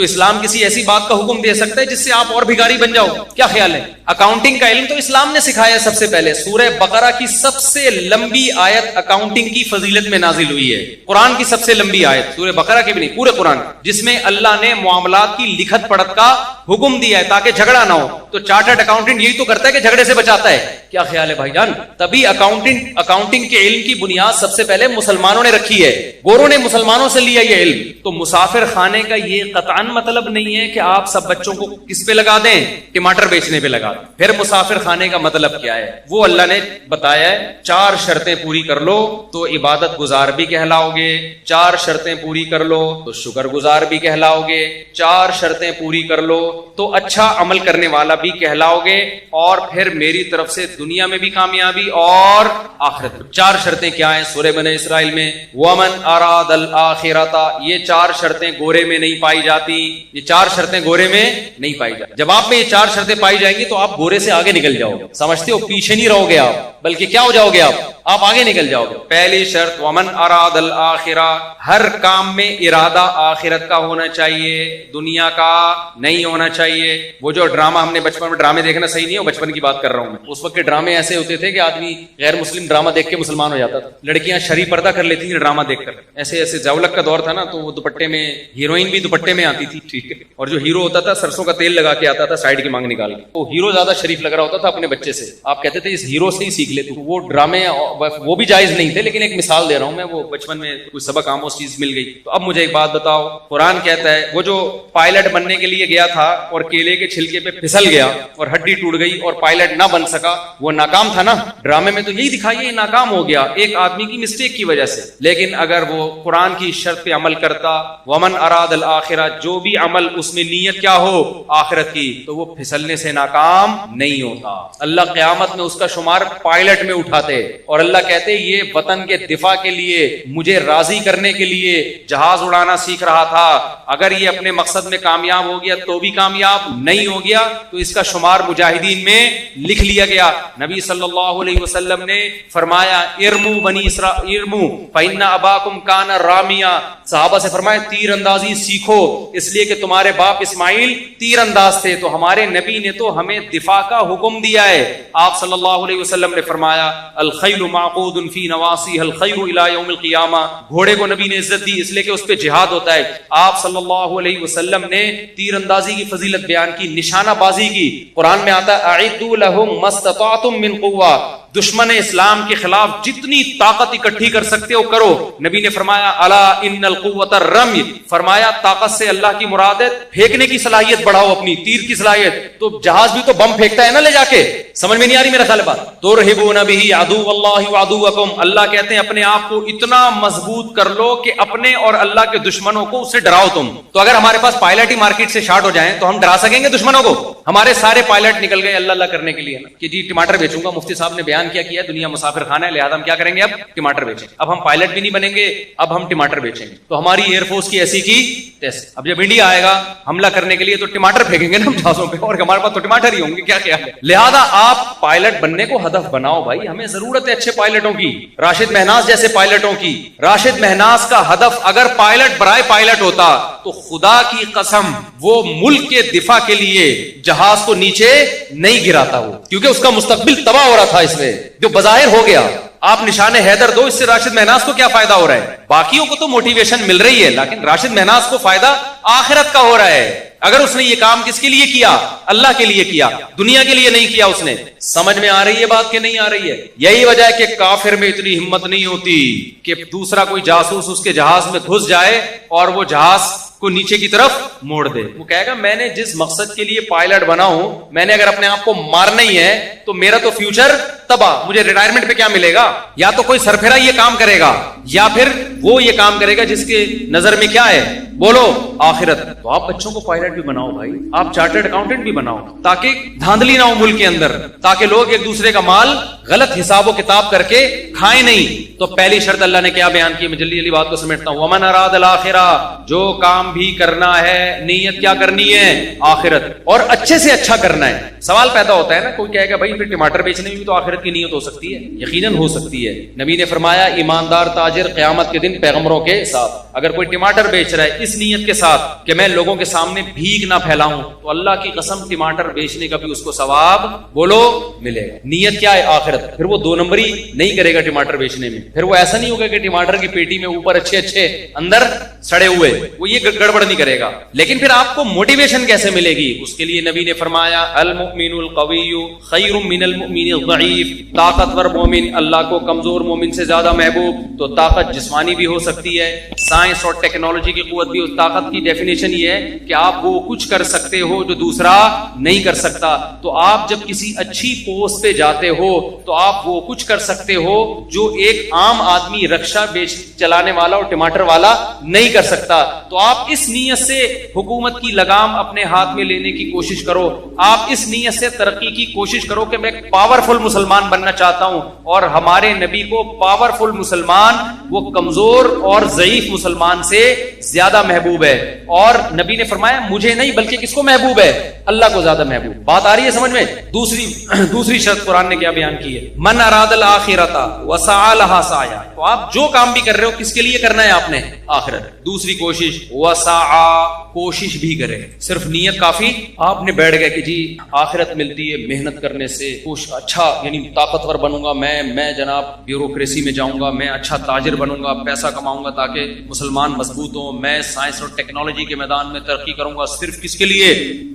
تو اسلام کسی ایسی بات کا حکم دے سکتا ہے جس سے آپ اور بھکاری بن جاؤ؟ کیا خیال ہے؟ اکاؤنٹنگ کا علم تو اسلام نے سکھایا سب سے پہلے. سورہ بقرہ کی سب سے لمبی آیت اکاؤنٹنگ کی فضیلت میں نازل ہوئی ہے. قرآن کی سب سے لمبی آیت سورہ بقرہ کی بھی نہیں، پورے قرآن، جس میں اللہ نے معاملات کی لکھت پڑھت کا حکم دیا ہے تاکہ جھگڑا نہ ہو. تو چارٹرڈ اکاؤنٹنٹ یہی تو کرتا ہے کہ جھگڑے سے بچاتا ہے. کیا خیال ہے بھائی جان؟ تبھی اکاؤنٹنگ کے علم کی بنیاد سب سے پہلے مسلمانوں نے رکھی ہے. گوروں نے مسلمانوں سے لیا یہ علم. تو مسافر خانے کا یہ قطعاً مطلب نہیں ہے کہ آپ سب بچوں کو کس پہ لگا دیں؟ ٹماٹر بیچنے پہ لگا دیں. پھر مسافر خانے کا مطلب کیا ہے؟ وہ اللہ نے بتایا ہے 4 شرطیں پوری کر لو تو عبادت گزار بھی کہلاؤ گے، 4 شرطیں پوری کر لو تو شکر گزار بھی کہلاؤ گے، 4 شرطیں پوری کر لو تو اچھا عمل کرنے والا بھی کہلاؤ گے، اور پھر میری طرف سے دنیا میں بھی کامیابی اور آخرت میں. 4 شرطیں کیا ہیں سورہ بنی اسرائیل میں؟ وَمَنْ أَرَادَ الْآخِرَةَ. یہ 4 شرطیں گورے میں نہیں پائی جاتی. یہ 4 شرطیں گورے میں نہیں پائی جاتی. جب آپ میں یہ 4 شرطیں پائی جائیں گی تو آپ گورے سے آگے نکل جاؤ گے. سمجھتے ہو؟ پیچھے نہیں رہو گے آپ، بلکہ کیا ہو جاؤ گے آپ آگے نکل جاؤ گے. پہلی شرط وَمَنْ أَرَادَ الْآخِرَةَ. ہر کام میں ارادہ آخرت کا ہونا چاہیے، دنیا کا نہیں ہونا چاہیے. وہ جو ڈرامہ ہم نے بچپن میں، ڈرامے دیکھنا صحیح نہیں ہو، بچپن کی بات کر رہا ہوں میں. اس وقت کے ڈرامے ایسے ہوتے تھے کہ آدمی غیر مسلم ڈرامہ دیکھ کے مسلمان ہو جاتا تھا. لڑکیاں شرعی پردہ کر لیتی تھیں ڈرامہ دیکھ کر. ایسے زولک کا دور تھا نا، تو وہ دوپٹے میں، ہیروئن بھی دوپٹے میں آتی تھی، ٹھیک ہے، اور جو ہیرو ہوتا تھا سرسوں کا تیل لگا کے آتا تھا سائڈ کی مانگ نکال کے. تو ہیرو زیادہ شریف لگ رہا ہوتا تھا اپنے بچے سے. آپ کہتے تھے اس ہیرو سے ہی سیکھ لے. تو وہ ڈرامے وہ بھی جائز نہیں تھے، لیکن ایک مثال دے رہا ہوں میں. وہ بچپن میں کوئی سبق آموز چیز مل گئی. تو اب مجھے ایک بات بتاؤ، قرآن کہتا ہے وہ جو پائلٹ بننے کے لیے گیا تھا اور کیلے کے چھلکے پہ پھسل گیا اور ہڈی ٹوٹ گئی اور پائلٹ نہ بن سکا، وہ ناکام تھا نا. ڈرامے میں تو یہی دکھائیے، یہ ناکام ہو گیا ایک آدمی کی مسٹیک کی وجہ سے. لیکن اگر وہ قرآن کی شرط پہ عمل کرتا، ومن اراد الآخرہ، جو بھی عمل اس میں نیت کیا ہو آخرت کی، تو وہ پھسلنے سے ناکام نہیں ہوتا. اللہ قیامت میں اس کا شمار پائلٹ میں اٹھاتے اور اللہ کہتے یہ وطن کے دفاع کے لیے، مجھے راضی کرنے کے لیے جہاز اڑانا سیکھ رہا تھا. اگر یہ اپنے مقصد میں کامیاب ہو گیا تو بھی کامیاب، نہیں ہو گیا تو اس کا شمار مجاہدین میں لکھ لیا گیا. نبی صلی اللہ علیہ وسلم نے فرمایا ارمو بنی اسرائیل ارمو فإن اباکم کان رامیا. صحابہ سے فرمایا تیر اندازی سیکھو، اس لیے کہ تمہارے باپ اسماعیل تیر انداز تھے. تو ہمارے نبی نے تو ہمیں دفاع کا حکم دیا ہے. آپ صلی اللہ علیہ وسلم نے فرمایا الخیل معقود فی نواصیہ الخیر الی یوم القیامہ. گھوڑے کو نبی نے عزت دی اس لیے کہ اس پہ جہاد ہوتا ہے. آپ صلی اللہ علیہ وسلم نے تیر اندازی کی فضیلت بیان کی، نشانہ بازی کی. قرآن میں آتا ہے اعدوا لهم ما استطعتم من قوہ. دشمن اسلام کے خلاف جتنی طاقت اکٹھی کر سکتے ہو کرو. نبی نے فرمایا الا ان القوۃ الرمی. فرمایا طاقت سے اللہ کی مراد ہے پھینکنے کی صلاحیت بڑھاؤ، اپنی تیر کی صلاحیت. تو جہاز بھی تو بم پھینکتا ہے نا لے جا کے. سمجھ میں نہیں آ رہی میرا خیال بات؟ ترہبون بہ عدو اللہ وعدوکم. اللہ کہتے ہیں اپنے آپ کو اتنا مضبوط کر لو کہ اپنے اور اللہ کے دشمنوں کو اس سے ڈراؤ تم. تو اگر ہمارے پاس پائلٹ ہی مارکیٹ سے شارٹ ہو جائیں تو ہم ڈرا سکیں گے دشمنوں کو؟ ہمارے سارے پائلٹ نکل گئے اللہ اللہ کرنے کے لیے کہ جی ٹماٹر بیچوں گا. مفتی صاحب نے بیان کیا دنیا مسافر خانہ ہے، لہذا ہم کیا کریں گے؟ اب ٹماٹر بیچیں. اب ہم پائلٹ بھی نہیں بنیں گے، اب ہم ٹماٹر بیچیں گے. تو ہماری ایئر فورس کی ایسی کی تیسے. اب جب انڈیا آئے گا حملہ کرنے کے لیے تو ٹماٹر پھینکیں گے نا ہم جہازوں پہ، اور ہمارے پاس تو ٹماٹر ہی ہوں گے. کیا خیال ہے؟ لہذا آپ پائلٹ بننے کو ہدف بناؤ بھائی. ہمیں ضرورت ہے اچھے پائلٹوں کی، راشد مہناز جیسے پائلٹوں کی. راشد مہناز کا ہدف اگر پائلٹ برائے پائلٹ ہوتا تو خدا کی قسم وہ ملک کے دفاع کے لیے جہاز کو نیچے نہیں گراتا وہ، کیونکہ اس کا مستقبل تباہ ہو رہا تھا اس میں جو بظاہر ہو گیا. آپ نشان حیدر دو، اس سے راشد مہناز کو کیا فائدہ ہو رہا ہے؟ باقیوں کو تو موٹیویشن مل رہی ہے، لیکن راشد مہناز کو فائدہ آخرت کا ہو رہا ہے. اگر اس نے یہ کام کس کے لیے کیا؟ اللہ کے لیے کیا، دنیا کے لیے نہیں کیا اس نے. سمجھ میں آ رہی ہے بات کہ نہیں آ رہی ہے؟ یہی وجہ ہے کہ کافر میں اتنی ہمت نہیں ہوتی کہ دوسرا کوئی جاسوس اس کے جہاز میں گھس جائے اور وہ جہاز کو نیچے کی طرف موڑ دے. وہ کہے گا میں نے جس مقصد کے لیے پائلٹ بنا ہوں، میں نے اگر اپنے آپ کو مارنا ہی ہے تو میرا تو فیوچر تباہ. مجھے ریٹائرمنٹ پہ کیا ملے گا؟ یا تو کوئی سرفرا یہ کام کرے گا یا پھر وہ یہ کام کرے گا جس کے نظر میں کیا ہے؟ بولو آخرت. تو آپ بچوں کو پائلٹ بھی بناؤ بھائی، آپ چارٹرڈ اکاؤنٹنٹ بھی بناؤ تاکہ دھاندلی نہ ہو ملک کے اندر، تاکہ لوگ ایک دوسرے کا مال غلط حساب و کتاب کر کے کھائیں نہیں. تو پہلی شرط اللہ نے کیا بیان کی؟ میں جلدی جلدی بات کو سمیٹتا ہوں. ومن اراد الاخرہ، جو کام بھی کرنا ہے نیت کیا کرنی ہے؟ آخرت، اور اچھے سے اچھا کرنا ہے. سوال پیدا ہوتا ہے نا، کوئی کہے گا بھائی پھر ٹماٹر بیچنے میں بھی تو آخرت کی نیت ہو سکتی ہے. یقیناً ہو سکتی ہے. نبی نے فرمایا ایماندار تاجر قیامت کے دن پیغمبروں کے ساتھ. اگر کوئی ٹماٹر بیچ رہا ہے اس نیت کے ساتھ کہ میں لوگوں کے سامنے بھیک نہ پھیلاؤں تو اللہ کی قسم ٹماٹر بیچنے کا بھی اس کو ثواب بولو ملے گا. نیت کیا ہے؟ آخرت. پھر وہ 2 نمبری نہیں کرے گا ٹماٹر بیچنے میں. پھر وہ ایسا نہیں ہوگا کہ ٹماٹر کی پیٹی میں اوپر اچھے اچھے اندر سڑے ہوئے, وہ یہ گڑبڑ نہیں کرے گا. لیکن پھر آپ کو موٹیویشن کیسے ملے گی؟ اس کے لیے نبی نے فرمایا المؤمن القوی خیر من المؤمن الضعیف. طاقتور مومن اللہ کو کمزور مومن سے زیادہ محبوب. تو طاقت جسمانی بھی ہو سکتی ہے, سائنس اور ٹیکنالوجی کی قوت بھی. طاقت کی ڈیفینیشن یہ ہے کہ آپ وہ کچھ کر سکتے ہو جو دوسرا نہیں کر سکتا. تو آپ جب کسی اچھی پوسٹ پہ جاتے ہو تو آپ وہ کچھ کر سکتے ہو جو ایک عام آدمی رکشہ بیچ چلانے والا اور ٹماٹر والا نہیں کر سکتا. تو آپ اس نیت سے حکومت کی لگام اپنے ہاتھ میں لینے کی کوشش کرو. آپ اس نیت سے ترقی کی کوشش کرو کہ میں پاورفل مسلمان بننا چاہتا ہوں. اور ہمارے نبی کو پاورفل مسلمان وہ کمزور اور ضعیف مسلمان سے زیادہ محبوب ہے. اور نبی نے فرمایا مجھے نہیں بلکہ کس کو محبوب ہے؟ اللہ کو زیادہ محبوب. بات آ رہی ہے سمجھ میں؟ دوسری شرط قرآن نے کیا بیان کی ہے؟ من اراد الآخرۃ وسعى لها سعیا. تو آپ جو کام بھی کر رہے ہو کس کے لیے کرنا ہے؟ آپ نے آخرت. دوسری کوشش وسعى, کوشش بھی کرے. صرف نیت کافی؟ آپ نے بیٹھ گئے کہ جی آخرت ملتی ہے محنت کرنے سے, کچھ اچھا یعنی طاقتور بنوں گا میں جناب بیوروکریسی میں جاؤں گا, میں اچھا تاجر بنوں گا, پیسہ کماؤں گا تاکہ مسلمان مضبوط ہوں, میں سائنس اور ٹیکنالوجی کے میدان میں ترقی کروں گا. صرف کس کے لیے؟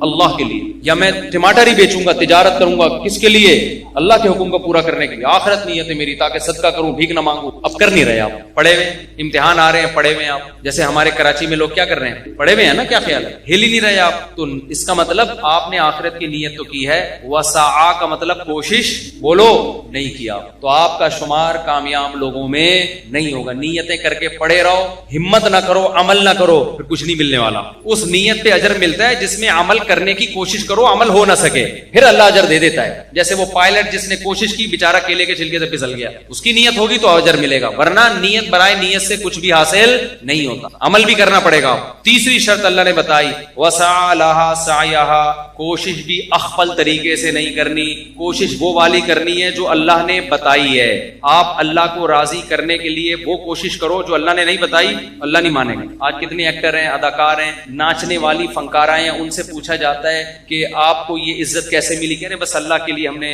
اللہ کے لیے. یا میں ٹماٹر ہی بیچوں گا, تجارت کروں گا, کس کے لیے؟ اللہ کے حکم کو پورا کرنے کے لیے. آخرت نیت ہے میری تاکہ صدقہ کروں, بھیک نہ مانگوں. اب کر نہیں رہے آپ, پڑھے ہوئے, امتحان آ رہے ہیں, پڑھے ہوئے آپ. جیسے ہمارے کراچی میں لوگ کیا کر رہے ہیں؟ پڑھے ہوئے ہیں نا, کیا خیال ہے؟ ہل ہی نہیں رہے آپ. تو اس کا مطلب آپ نے آخرت کی نیت تو کی ہے, وسعا کا مطلب کوشش بولو نہیں کیا. تو آپ کا شمار کامیاب لوگوں میں نہیں ہوگا. نیتیں کر کے پڑے رہو, ہمت نہ کرو, عمل نہ کرو, پھر کچھ نہیں ملنے والا. اس نیت پہ اجر ملتا ہے جس میں عمل کرنے کی کوشش کرو, عمل ہو نہ سکے, پھر اللہ اجر دے دیتا ہے. جیسے وہ پائلٹ جس نے کوشش کی بیچارہ کیلے کے چھلکے سے پھسل گیا, اس کی نیت ہوگی تو اجر ملے گا, ورنہ نیت برائے نیت سے کچھ بھی حاصل نہیں ہوتا, عمل بھی کرنا پڑے گا. تیسری شرط اللہ نے بتائی وسعى لها سعيها, کوشش بھی اخفل طریقے سے نہیں کرنی, کوشش وہ والی کرنی ہے جو اللہ نے بتائی ہے. آپ اللہ کو راضی کرنے کے لیے وہ کوشش کرو جو اللہ نے نہیں بتائی, اللہ نہیں مانے گا. آج کتنے ایکٹر ہیں, اداکار ہیں, ناچنے والی فنکارہ ہیں, ان سے پوچھا جاتا ہے کہ آپ کو یہ عزت کیسے ملی؟ کہہ رہے بس اللہ کے لیے ہم نے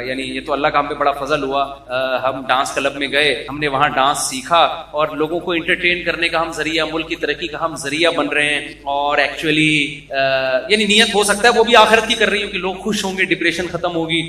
یعنی یہ تو اللہ کا ہم پہ بڑا فضل ہوا, ہم ڈانس کلب میں گئے, ہم نے وہاں ڈانس سیکھا اور لوگوں کو انٹرٹین کرنے کا ہم ذریعہ, ملک کی ترقی کا ہم ذریعہ بن رہے ہیں. اور ایکچولی یعنی نیت ہو سکتا ہے وہ بھی آخرت کی کر رہی ہوں کہ لوگ خوش ہوں گے, ڈپریشن ختم ہوگی,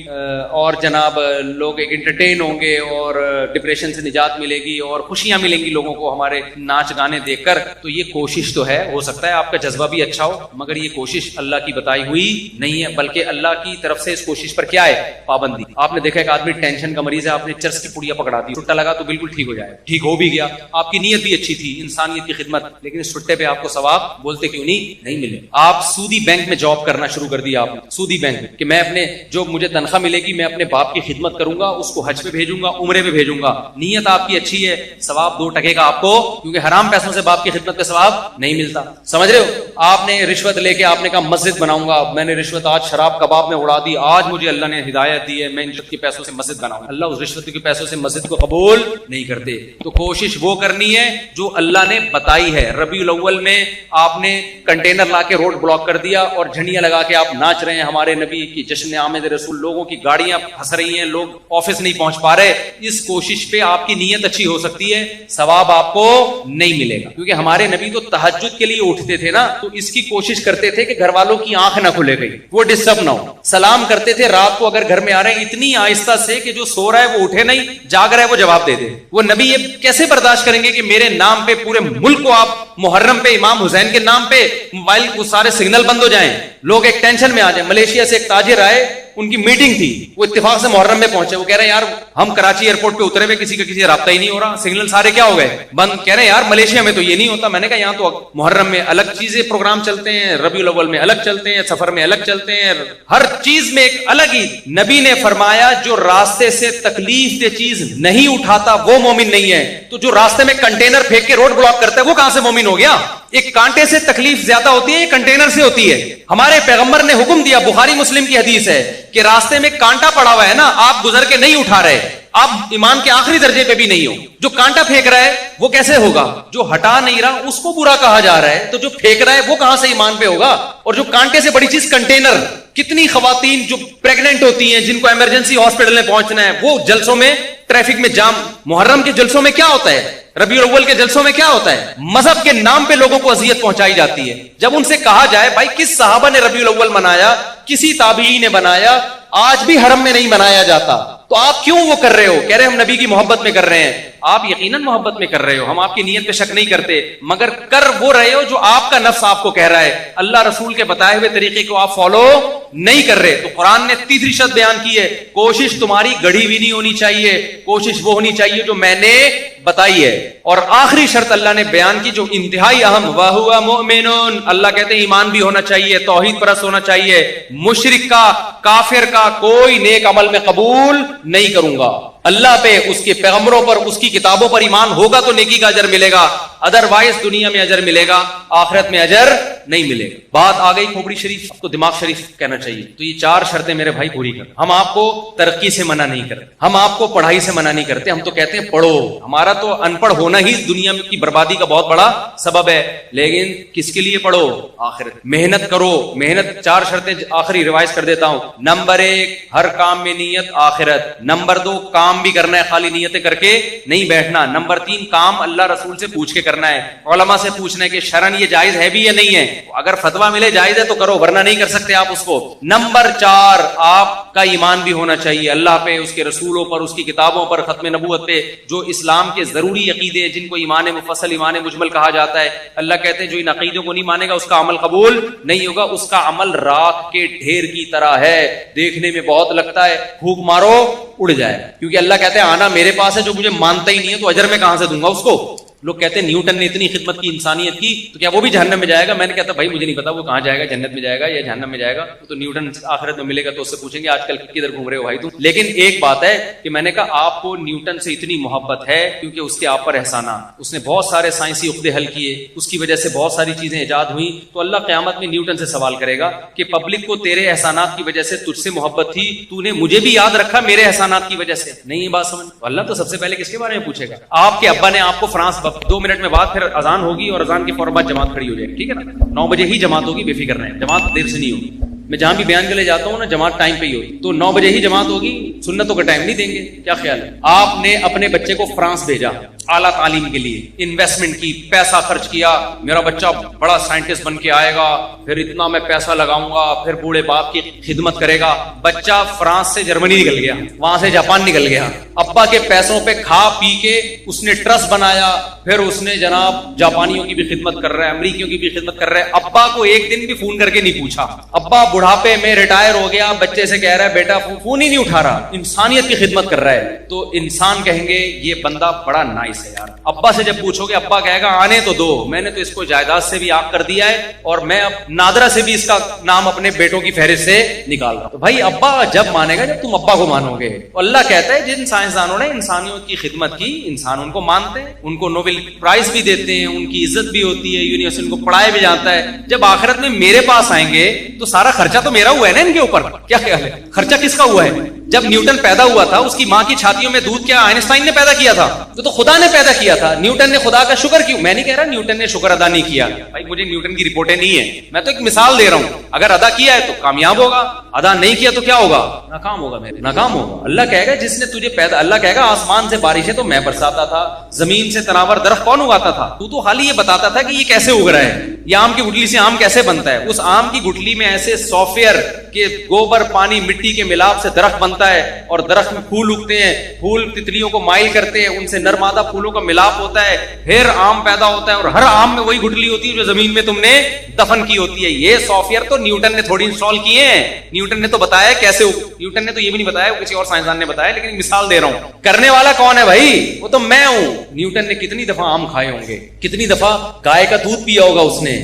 اور جناب لوگ ایک انٹرٹین ہوں گے اور ڈپریشن سے نجات ملے گی اور خوشیاں ملیں گی لوگوں کو ہمارے ناچ گانے دیکھ کر. تو یہ کوشش تو ہے, ہو سکتا ہے آپ کا جذبہ بھی اچھا ہو, مگر یہ کوشش اللہ کی بتائی ہوئی نہیں ہے, بلکہ اللہ کی طرف سے اس کوشش پر کیا ہے؟ پابندی. آپ نے دیکھا ایک آدمی ٹینشن کا مریض ہے, آپ نے چرس کی پڑیا پکڑا دی, چھٹا لگا تو بالکل ٹھیک ہو جائے, ٹھیک ہو بھی گیا, آپ کی نیت بھی اچھی تھی, انسانیت کی خدمت, لیکن اس چھٹے پہ آپ کو ثواب بولتے کیوں نہیں ملے. آپ سودی بینک میں جاب کرنا شروع کر دیا, آپ نے سودی بینک میں کہ میں اپنے جو مجھے تنخواہ ملے گی میں اپنے باپ کی خدمت کروں گا, اس کو حج پہ بھیجوں گا, عمرے پہ بھیجوں گا. نیت آپ کی اچھی ہے, ثواب 2 ٹکے کا آپ کو, کیونکہ حرام پیسوں سے باپ کی خدمت کا ثواب نہیں ملتا. سمجھ رہے ہو؟ آپ نے رشوت لے کے آپ نے کہا مسجد بناؤں گا, میں نے رشوت آج شراب کباب میں اڑا دی, آج مجھے اللہ نے ہدایت دی ہے میں ان رشوت کے پیسوں سے مسجد بناؤں. اللہ اس رشوت کے پیسوں سے مسجد کو قبول نہیں کرتے. تو کوشش وہ کرنی ہے جو اللہ نے بتائی ہے. ربیع الاول میں آپ نے کنٹینر لا کے روڈ بلاک کر دیا اور جھنڈیاں لگا کے آپ ناچ رہے ہیں ہمارے نبی کی جشن آمد رسول, لوگوں کی گاڑیاں پھنس رہی ہیں, لوگ آفس نہیں پہنچ پا رہے. اس کوشش پہ آپ کی نیت اچھی ہو سکتی ہے, ثواب آپ کو نہیں ملے گا, کیونکہ ہمارے نبی تو تہجد کے لیے اٹھتے تھے نا, تو اس کی کوشش کرتے تھے کہ گھر والوں کی آنکھ نہ کھلے گئی, وہ ڈسٹرب نہ ہو. سلام کرتے تھے رات کو اگر گھر میں آ رہے ہیں اتنی آہستہ سے کہ جو سو رہا ہے وہ اٹھے نہیں, جاگ رہا ہے وہ جواب دے دے. وہ نبی یہ کیسے برداشت کریں گے کہ میرے نام پہ پورے ملک کو آپ محرم پہ امام حسین کے نام پہ موبائل کو سارے سگنل بند ہو جائیں, لوگ ایک ٹینشن میں آ جائیں. ملیشیا سے ایک تاجر آئے, ان کی میٹنگ تھی, وہ اتفاق سے محرم میں پہنچے, وہ کہہ رہے ہیں یار ہم کراچی ایئرپورٹ پہ اترے ہوئے, کسی کا کسی رابطہ ہی نہیں ہو رہا, سگنل سارے کیا ہو گئے بند. کہہ رہے ہیں یار ملیشیا میں تو یہ نہیں ہوتا. میں نے کہا یہاں تو محرم میں الگ چیزیں پروگرام چلتے ہیں, ربیع الاول میں الگ چلتے ہیں, سفر میں الگ چلتے ہیں, ہر چیز میں ایک الگ ہی. نبی نے فرمایا جو راستے سے تکلیف دہ چیز نہیں اٹھاتا وہ مومن نہیں ہے. تو جو راستے میں کنٹینر پھینک کے روڈ بلاک کرتا ہے وہ کہاں سے مومن ہو گیا؟ ایک کانٹے سے تکلیف زیادہ ہوتی ہے, ایک کنٹینر سے ہوتی ہے. ہمارے پیغمبر نے حکم دیا, بخاری مسلم کی حدیث ہے کہ راستے میں کانٹا پڑا ہوا ہے نا, آپ گزر کے نہیں اٹھا رہے, آپ ایمان کے آخری درجے پہ بھی نہیں ہو. جو کانٹا پھینک رہا ہے وہ کیسے ہوگا؟ جو ہٹا نہیں رہا اس کو برا کہا جا رہا ہے, تو جو پھینک رہا ہے وہ کہاں سے ایمان پہ ہوگا؟ اور جو کانٹے سے بڑی چیز کنٹینر, کتنی خواتین جو پریگننٹ ہوتی ہیں جن کو ایمرجنسی ہاسپٹل میں پہنچنا ہے, وہ جلسوں میں ٹریفک میں جام. محرم کے جلسوں میں کیا ہوتا ہے؟ ربیع الاول کے جلسوں میں کیا ہوتا ہے؟ مذہب کے نام پہ لوگوں کو اذیت پہنچائی جاتی ہے. جب ان سے کہا جائے بھائی کس صحابہ نے ربیع الاول منایا, کسی تابعی نے بنایا, آج بھی حرم میں نہیں منایا جاتا, تو آپ کیوں وہ کر رہے ہو؟ کہہ رہے ہم نبی کی محبت میں کر رہے ہیں. آپ یقیناً محبت میں کر رہے ہو, ہم آپ کی نیت پہ شک نہیں کرتے, مگر کر وہ رہے ہو جو آپ کا نفس آپ کو کہہ رہا ہے. اللہ رسول کے بتائے ہوئے طریقے کو آپ فالو نہیں کر رہے. تو قرآن نے تیسری شرط بیان کی ہے, کوشش تمہاری گڑھی ہوئی نہیں ہونی چاہیے, کوشش وہ ہونی چاہیے جو میں نے بتائی ہے. اور آخری شرط اللہ نے بیان کی جو انتہائی اہم, وَهُوَ مُؤْمِنٌ, اللہ کہتے ہیں ایمان بھی ہونا چاہیے, توحید پرست ہونا چاہیے. مشرک کا, کافر کا کوئی نیک عمل میں قبول نہیں کروں گا. اللہ پہ, اس کے پیغمبروں پر, اس کی کتابوں پر ایمان ہوگا تو نیکی کا اجر ملے گا, ادروائز دنیا میں اجر ملے گا, آخرت میں اجر نہیں ملے گا. بات آ گئی کھوپڑی شریف, اب تو دماغ شریف کہنا چاہیے. تو یہ 4 شرطیں میرے بھائی پوری کر. ہم آپ کو ترقی سے منع نہیں کرتے, ہم آپ کو پڑھائی سے منع نہیں کرتے, ہم تو کہتے ہیں پڑھو. ہمارا تو ان پڑھ ہونا ہی دنیا کی بربادی کا بہت بڑا سبب ہے, لیکن کس کے لیے پڑھو؟ آخرت. محنت کرو, محنت. 4 شرطیں آخری ریوائز کر دیتا ہوں. نمبر 1, ہر کام میں نیت آخرت. نمبر 2, کام بھی کرنا ہے, خالی نیتیں کر کے نہیں بیٹھنا. نمبر 3, کام اللہ رسول سے پوچھ کے کرنا ہے, علماء سے پوچھنا ہے کہ شرعن یہ جائز ہے بھی یا نہیں ہے. اگر فتویٰ ملے جائز ہے تو کرو, ورنہ نہیں کر سکتے آپ اس کو. نمبر 4, آپ کا ایمان بھی ہونا چاہیے اللہ پہ, اس کے رسولوں پر, اس کی کتابوں پر, ختم نبوت پہ, جو اسلام کے ضروری عقیدے جن کو ایمان مفصل, ایمان مجمل کہا جاتا ہے. اللہ کہتے ہیں جو ان عقیدوں کو نہیں مانے گا اس کا عمل قبول نہیں ہوگا. اس کا عمل راکھ کے ڈھیر کی طرح ہے, دیکھنے میں بہت لگتا ہے, پھونک مارو اڑ جائے. کیونکہ اللہ کہتے ہیں آنا میرے پاس ہے, جو مجھے مانتا ہی نہیں ہے تو اجر میں کہاں سے دوں گا اس کو. لوگ کہتے ہیں نیوٹن نے اتنی خدمت کی انسانیت کی, تو کیا وہ بھی جہنم میں جائے گا؟ میں نے کہتا بھائی مجھے نہیں پتا وہ کہاں جائے گا, جنت میں جائے گا یا جہنم میں جائے گا. تو نیوٹن آخرت میں ملے گا تو اس سے پوچھیں گے آج کل کدھر گھوم رہے ہو بھائی تم. لیکن ایک بات ہے کہ میں نے کہا آپ کو نیوٹن سے اتنی محبت ہے کیونکہ اس کے آپ پر احسانات, اس نے بہت سارے سائنسی عقدے حل کیے, اس کی وجہ سے بہت ساری چیزیں ایجاد ہوئیں. تو اللہ قیامت میں نیوٹن سے سوال کرے گا کہ پبلک کو تیرے احسانات کی وجہ سے تجھ سے محبت تھی, تو نے مجھے بھی یاد رکھا میرے احسانات کی وجہ سے نہیں. یہ بات سمجھ. اللہ تو سب سے پہلے کس کے بارے میں پوچھے گا؟ آپ کے ابا نے آپ کو فرانس 2 منٹ میں بعد پھر اذان ہوگی اور اذان کے فوراً بعد جماعت کھڑی ہو جائے گی, ٹھیک ہے نا؟ 9 بجے ہی جماعت ہوگی, بے فکر رہیں, جماعت دیر سے نہیں ہوگی. میں جہاں بھی بیان کے لیے جاتا ہوں نا, جماعت ٹائم پہ ہی ہوگی. تو 9 بجے ہی جماعت ہوگی, سنتوں کا ٹائم نہیں دیں گے. کیا خیال ہے؟ آپ نے اپنے بچے کو فرانس بھیجا اعلیٰ تعلیم کے لیے, انویسٹمنٹ کی, پیسہ خرچ کیا, میرا بچہ بڑا سائنٹسٹ بن کے آئے گا, پھر اتنا میں پیسہ لگاؤں گا, پھر بوڑھے باپ کی خدمت کرے گا. بچہ فرانس سے جرمنی نکل گیا, وہاں سے جاپان نکل گیا, ابا کے پیسوں پہ کھا پی کے اس نے ٹرسٹ بنایا, پھر اس نے جناب جاپانیوں کی بھی خدمت کر رہا ہے, امریکیوں کی بھی خدمت کر رہا ہے. ابا کو ایک دن بھی فون کر کے نہیں پوچھا. ابا بڑھاپے میں ریٹائر ہو گیا, بچے سے کہہ رہا ہے بیٹا فون ہی نہیں اٹھا رہا, انسانیت کی خدمت کر رہا ہے. تو انسان کہیں گے یہ بندہ بڑا نائس ہے یار. ابا سے جب پوچھو گے, ابا کہے گا آنے تو دو, میں نے تو اس کو جائیداد سے بھی آگ کر دیا ہے, اور میں اب نادرہ سے بھی اس کا نام اپنے بیٹوں کی فہرست سے نکال رہا ہوں. تو بھائی ابا جب مانے گا جب تم ابا کو مانو گے. اللہ کہتا ہے جن سائنسدانوں نے انسانیوں کی خدمت کی, انسان ان کو مانتے ہیں, ان کو نوبل پرائز بھی دیتے ہیں, ان کی عزت بھی ہوتی ہے, یونیورسٹی ان کو پڑھایا بھی جاتا ہے. جب آخرت میں میرے پاس آئیں گے تو سارا خرچہ تو میرا ہوا ہے نا ان کے اوپر. کیا خیال ہے؟ خرچہ کس کا ہوا ہے؟ جب نیوٹن پیدا ہوا تھا اس کی ماں کی چھاتیوں میں دودھ کیا آئنسٹائن نے پیدا کیا تھا؟ تو خدا نے پیدا کیا تھا. نیوٹن نے خدا کا شکر کیوں؟ میں نہیں کہہ رہا نیوٹن نے شکر ادا نہیں کیا, بھائی مجھے نیوٹن کی رپورٹیں نہیں ہیں, میں تو ایک مثال دے رہا ہوں. اگر ادا کیا ہے تو کامیاب ہوگا, ادا نہیں کیا تو کیا ہوگا؟ ناکام ہوگا, ناکام ہوگا. اللہ کہے گا جس نے تجھے پیدا, اللہ کہے گا آسمان سے بارشیں تو میں برساتا تھا, زمین سے تناور درخت کون اگاتا تھا؟ تو خالی یہ بتاتا تھا کہ یہ کیسے اگ رہا ہے, یہ آم کی گٹلی سے آم کیسے بنتا ہے. اس آم کی گٹلی میں ایسے سافٹ ویئر کہ گوبر پانی مٹی کے ملاپ سے درخت بنتا ہے, اور درخت میں پھول اگتے ہیں, پھول تتلیوں کو مائل کرتے ہیں, ان سے نرمادہ پھولوں کا ملاپ ہوتا ہے, پھر آم پیدا ہوتا ہے, اور ہر آم میں وہی گٹلی ہوتی ہے جو زمین میں تم نے دفن کی ہوتی ہے. یہ سافٹ ویئر تو نیوٹن نے تھوڑی انسٹال کیے ہیں, نیوٹن نے تو بتایا کیسے. نیوٹن نے تو یہ بھی نہیں بتایا, وہ کسی اور سائنسدان نے بتایا, لیکن مثال دے رہا ہوں. کرنے والا کون ہے بھائی؟ وہ تو میں ہوں. نیوٹن نے کتنی دفعہ آم کھائے ہوں گے, کتنی دفعہ گائے کا دودھ پیا ہوگا اس نے,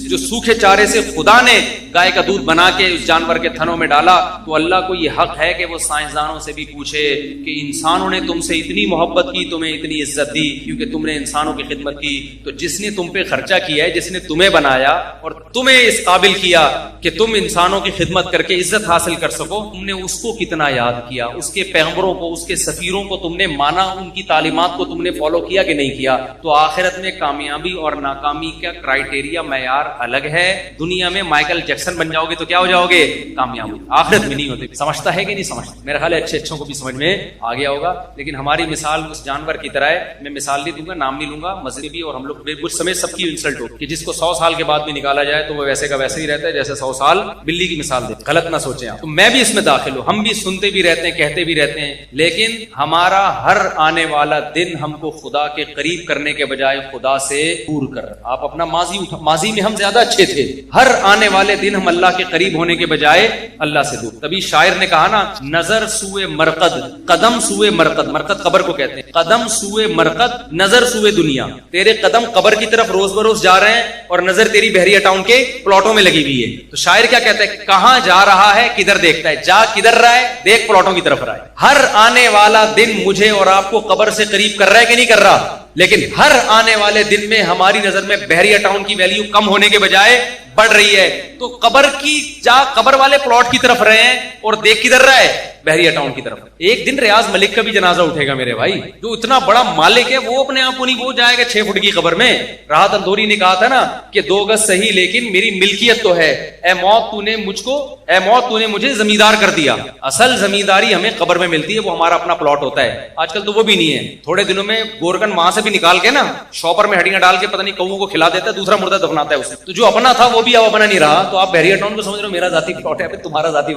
جو سوکھے چارے سے خدا نے گائے کا دودھ بنا کے اس جانور کے تھنوں میں ڈالا، تو اللہ کو یہ حق ہے کہ وہ سائنسدانوں سے بھی پوچھے کہ انسانوں نے تم سے اتنی محبت کی، تمہیں اتنی عزت دی کیونکہ تم نے انسانوں کی خدمت کی، تو جس نے تم پہ خرچہ کیا ہے، جس نے تمہیں بنایا اور تمہیں اس قابل کیا کہ تم انسانوں کی خدمت کر کے عزت حاصل کر سکو، تم نے اس کو کتنا یاد کیا، اس کے پیغمبروں کو، اس کے سفیروں کو تم نے مانا، ان کی تعلیمات کو تم نے فالو کیا کہ نہیں کیا؟ تو آخرت میں کامیابی اور ناکامی کا کرائٹیریا معیار الگ ہے۔ دنیا میں مائیکل جیکسن بن جاؤ گے تو کیا ہو جاؤ گے؟ کامیاب۔ آخرت میں نہیں ہوتے۔ سمجھتا ہے کہ نہیں سمجھتا؟ میرا خیال ہے اچھوں کو بھی سمجھ میں آ گیا ہوگا، لیکن ہماری مثال اس جانور کی طرح ہے۔ میں مثال نہیں دوں گا، نام نہیں لوں گا، مذہبی اور ہم لوگ کچھ سمجھ سب کی انسلٹ ہو کہ جس کو 100 سال کے بعد بھی نکالا جائے تو وہ ویسے کا ویسے ہی رہتا ہے جیسے 100 سال بلی کی مثال دے۔ غلط نہ سوچیں آپ۔ تو میں بھی اس میں داخل ہوں، ہم بھی سنتے بھی رہتے ہیں، کہتے بھی رہتے ہیں، لیکن ہمارا ہر آنے والا دن ہم کو خدا کے قریب کرنے کے بجائے خدا سے دور کر رہا ہے۔ آپ اپنا ماضی میں ہم زیادہ اچھے تھے، ہر آنے والے دن ہم اللہ کے قریب ہونے کے بجائے اللہ سے دور۔ تبھی شاعر نے کہا نا، نظر سوئے مرقد، قدم سوئے مرقد، مرقد قبر کو کہتے ہیں، قدم سوئے مرقد، نظر سوئے دنیا۔ تیرے قدم قبر کی طرف روز بروز جا رہے ہیں اور نظر تیری بحریہ ٹاؤن کے پلاٹوں میں لگی ہوئی ہے۔ تو شاعر کیا کہتا ہے؟ کہاں جا رہا ہے کدھر دیکھتا ہے، جا کدھر رہا ہے، دیکھ پلاٹوں کی طرف رہا ہے۔ ہر آنے والا دن مجھے اور آپ کو قبر سے قریب کر رہا ہے کہ نہیں کر رہا؟ لیکن ہر آنے والے دن میں ہماری نظر میں بحریہ ٹاؤن کی ویلیو کم ہونے کے بجائے بڑھ رہی ہے۔ تو قبر کی جا قبر والے پلاٹ کی طرف رہے ہیں اور دیکھ کدھر رہا ہے؟ بحریہ ٹاؤن کی طرف۔ ایک دن ریاض ملک کا بھی جنازہ اٹھے گا میرے بھائی، جو اتنا بڑا مالک ہے وہ اپنے آپ کو نہیں، وہ جائے گا 6 فٹ کی قبر میں۔ راحت اندوری نے کہا تھا نا کہ 2 گز صحیح لیکن میری ملکیت تو ہے، اے موت تو نے مجھے زمیندار کر دیا۔ اصل زمینداری ہمیں قبر میں ملتی ہے، وہ ہمارا اپنا پلاٹ ہوتا ہے۔ آج کل تو وہ بھی نہیں ہے۔ تھوڑے دنوں میں گورکن وہاں سے بھی نکال کے نا شاپر میں ہڈیاں ڈال کے پتہ نہیں کوں کو کھلا دیتا ہے، دوسرا مردہ دفناتا ہے اسے۔ تو جو اپنا تھا وہ بھی اب اپنا نہیں رہا۔ تو آپ بحریہ ٹاؤن کو سمجھ رہے ہو میرا ذاتی پلاٹ ہے، تمہارا ذاتی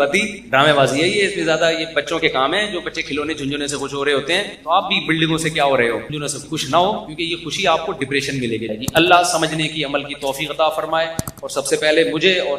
ڈرامے بازی ہے یہ۔ اس میں زیادہ یہ بچوں کے کام ہے، جو بچے کھلونے جھنجھونے سے خوش ہو رہے ہوتے ہیں، تو آپ بھی بلڈنگوں سے کیا ہو رہے ہو، جھنجھونے سے خوش نہ ہو، کیونکہ یہ خوشی آپ کو ڈپریشن میں لے کے جائے گی۔ اللہ سمجھنے کی، عمل کی توفیق عطا فرمائے، اور سب سے پہلے مجھے اور